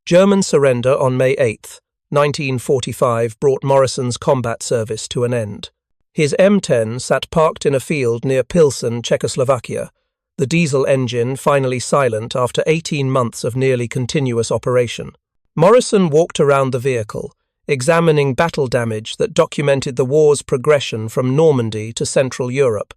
German surrender on May 8, 1945 brought Morrison's combat service to an end. His M10 sat parked in a field near Pilsen, Czechoslovakia, the diesel engine finally silent after 18 months of nearly continuous operation. Morrison walked around the vehicle, examining battle damage that documented the war's progression from Normandy to Central Europe.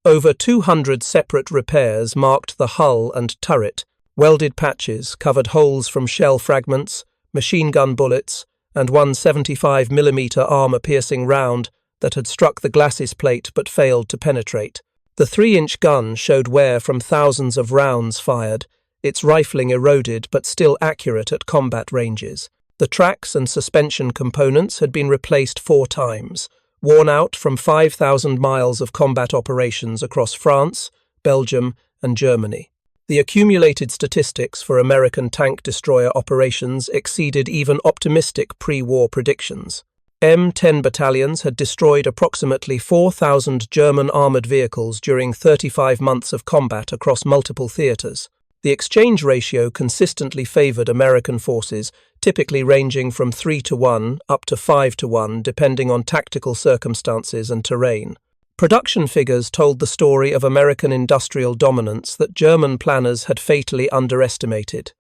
Over 200 separate repairs marked the hull and turret. Welded patches covered holes from shell fragments, machine gun bullets, and one 75mm armor-piercing round that had struck the glacis plate but failed to penetrate. The 3-inch gun showed wear from thousands of rounds fired, its rifling eroded but still accurate at combat ranges. The tracks and suspension components had been replaced 4 times, worn out from 5,000 miles of combat operations across France, Belgium, and Germany. The accumulated statistics for American tank destroyer operations exceeded even optimistic pre-war predictions. M10 battalions had destroyed approximately 4,000 German armored vehicles during 35 months of combat across multiple theaters. The exchange ratio consistently favored American forces, typically ranging from 3-to-1 up to 5-to-1 depending on tactical circumstances and terrain. Production figures told the story of American industrial dominance that German planners had fatally underestimated.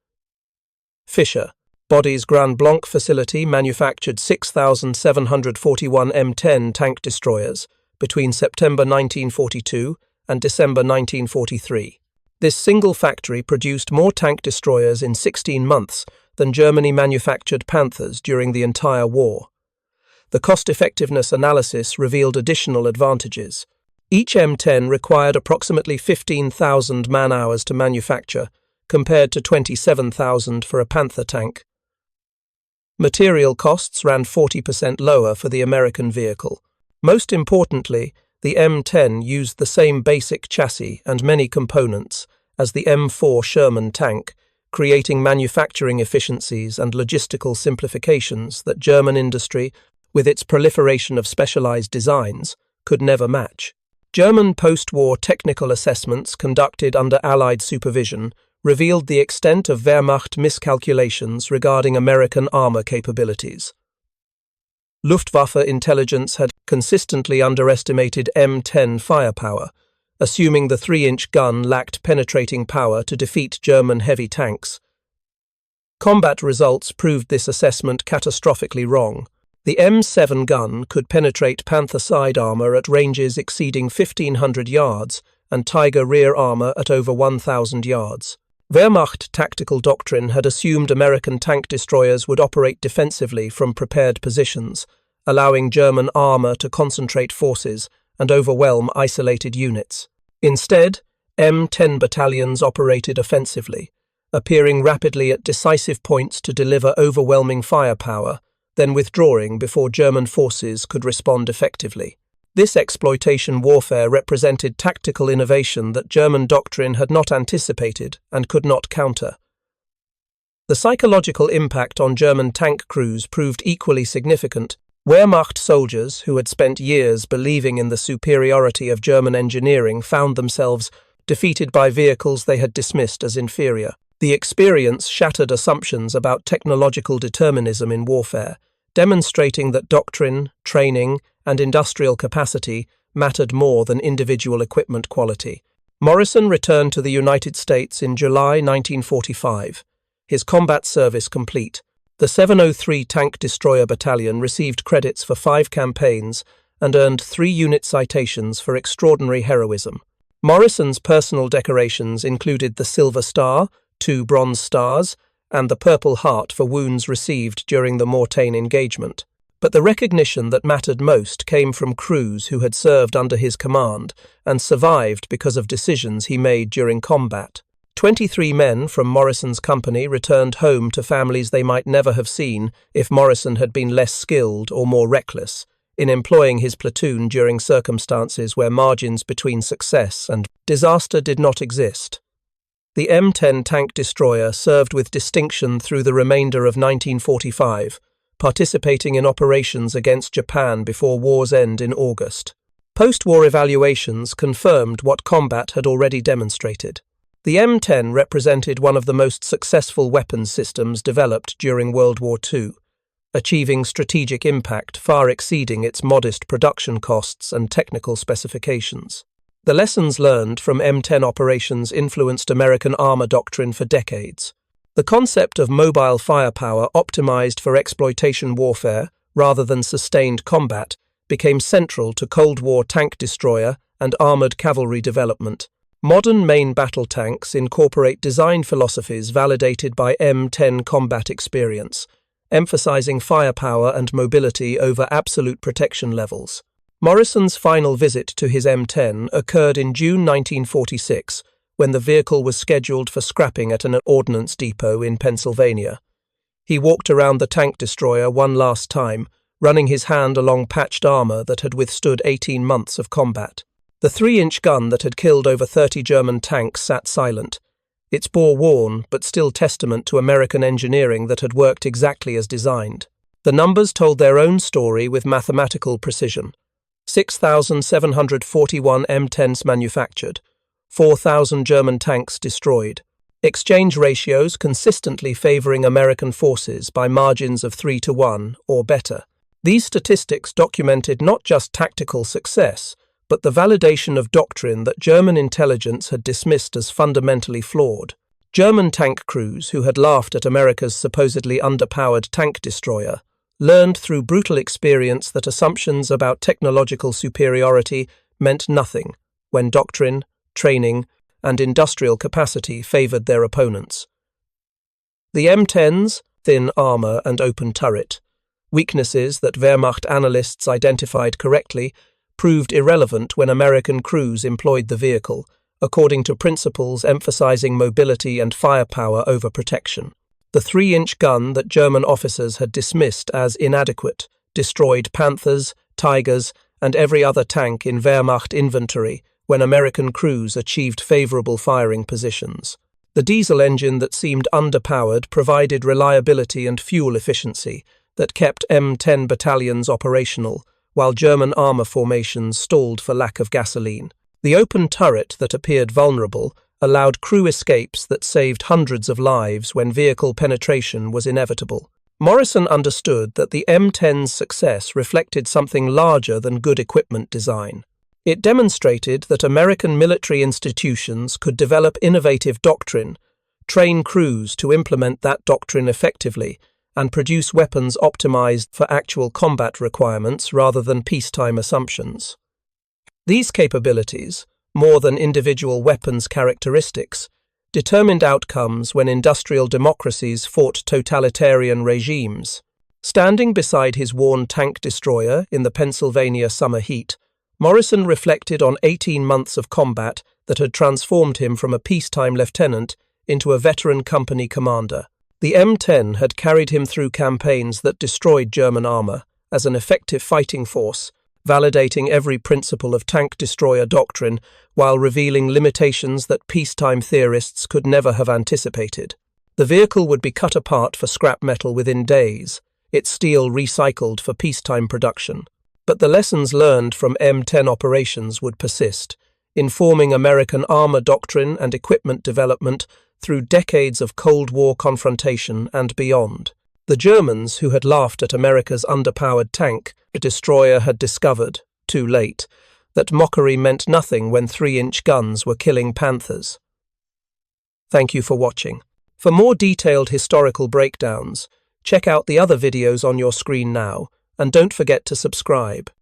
Fischer, Body's Grand Blanc facility, manufactured 6,741 M10 tank destroyers between September 1942 and December 1943. This single factory produced more tank destroyers in 16 months than Germany manufactured Panthers during the entire war. The cost-effectiveness analysis revealed additional advantages. Each M10 required approximately 15,000 man-hours to manufacture, compared to 27,000 for a Panther tank. Material costs ran 40% lower for the American vehicle. Most importantly, the M10 used the same basic chassis and many components as the M4 Sherman tank, creating manufacturing efficiencies and logistical simplifications that German industry, with its proliferation of specialized designs, could never match. German post-war technical assessments conducted under Allied supervision revealed the extent of Wehrmacht miscalculations regarding American armor capabilities. Luftwaffe intelligence had consistently underestimated M10 firepower, assuming the 3-inch gun lacked penetrating power to defeat German heavy tanks. Combat results proved this assessment catastrophically wrong. The M7 gun could penetrate Panther side armor at ranges exceeding 1,500 yards and Tiger rear armor at over 1,000 yards. Wehrmacht tactical doctrine had assumed American tank destroyers would operate defensively from prepared positions, allowing German armor to concentrate forces and overwhelm isolated units. Instead, M10 battalions operated offensively, appearing rapidly at decisive points to deliver overwhelming firepower, then withdrawing before German forces could respond effectively. This exploitation warfare represented tactical innovation that German doctrine had not anticipated and could not counter. The psychological impact on German tank crews proved equally significant. Wehrmacht soldiers, who had spent years believing in the superiority of German engineering, found themselves defeated by vehicles they had dismissed as inferior. The experience shattered assumptions about technological determinism in warfare, demonstrating that doctrine, training, and industrial capacity mattered more than individual equipment quality. Morrison returned to the United States in July 1945, his combat service complete. The 703 Tank Destroyer Battalion received credits for 5 campaigns and earned 3 unit citations for extraordinary heroism. Morrison's personal decorations included the Silver Star, 2 Bronze Stars, and the Purple Heart for wounds received during the Mortain engagement. But the recognition that mattered most came from crews who had served under his command and survived because of decisions he made during combat. 23 men from Morrison's company returned home to families they might never have seen if Morrison had been less skilled or more reckless in employing his platoon during circumstances where margins between success and disaster did not exist. The M10 tank destroyer served with distinction through the remainder of 1945, participating in operations against Japan before war's end in August. Post-war evaluations confirmed what combat had already demonstrated. The M10 represented one of the most successful weapons systems developed during World War II, achieving strategic impact far exceeding its modest production costs and technical specifications. The lessons learned from M10 operations influenced American armor doctrine for decades. The concept of mobile firepower optimized for exploitation warfare rather than sustained combat became central to Cold War tank destroyer and armored cavalry development. Modern main battle tanks incorporate design philosophies validated by M10 combat experience, emphasizing firepower and mobility over absolute protection levels. Morrison's final visit to his M10 occurred in June 1946, when the vehicle was scheduled for scrapping at an ordnance depot in Pennsylvania. He walked around the tank destroyer one last time, running his hand along patched armor that had withstood 18 months of combat. The 3-inch gun that had killed over 30 German tanks sat silent, its bore worn but still testament to American engineering that had worked exactly as designed. The numbers told their own story with mathematical precision. 6,741 M10s manufactured, 4,000 German tanks destroyed. Exchange ratios consistently favoring American forces by margins of 3-1 or better. These statistics documented not just tactical success, but the validation of doctrine that German intelligence had dismissed as fundamentally flawed. German tank crews, who had laughed at America's supposedly underpowered tank destroyer, learned through brutal experience that assumptions about technological superiority meant nothing when doctrine, training, and industrial capacity favored their opponents. The M10's thin armor and open turret, weaknesses that Wehrmacht analysts identified correctly, proved irrelevant when American crews employed the vehicle, according to principles emphasizing mobility and firepower over protection. The 3-inch gun that German officers had dismissed as inadequate destroyed Panthers, Tigers, and every other tank in Wehrmacht inventory when American crews achieved favorable firing positions. The diesel engine that seemed underpowered provided reliability and fuel efficiency that kept M10 battalions operational, while German armor formations stalled for lack of gasoline. The open turret that appeared vulnerable allowed crew escapes that saved hundreds of lives when vehicle penetration was inevitable. Morrison understood that the M10's success reflected something larger than good equipment design. It demonstrated that American military institutions could develop innovative doctrine, train crews to implement that doctrine effectively, and produce weapons optimized for actual combat requirements rather than peacetime assumptions. These capabilities, more than individual weapons characteristics, determined outcomes when industrial democracies fought totalitarian regimes. Standing beside his worn tank destroyer in the Pennsylvania summer heat, Morrison reflected on 18 months of combat that had transformed him from a peacetime lieutenant into a veteran company commander. The M10 had carried him through campaigns that destroyed German armor as an effective fighting force, validating every principle of tank destroyer doctrine while revealing limitations that peacetime theorists could never have anticipated. The vehicle would be cut apart for scrap metal within days, its steel recycled for peacetime production. But the lessons learned from M10 operations would persist, informing American armor doctrine and equipment development through decades of Cold War confrontation and beyond. The Germans, who had laughed at America's underpowered tank, the destroyer had discovered, too late, that mockery meant nothing when 3-inch guns were killing Panthers. Thank you for watching. For more detailed historical breakdowns, check out the other videos on your screen now, and don't forget to subscribe.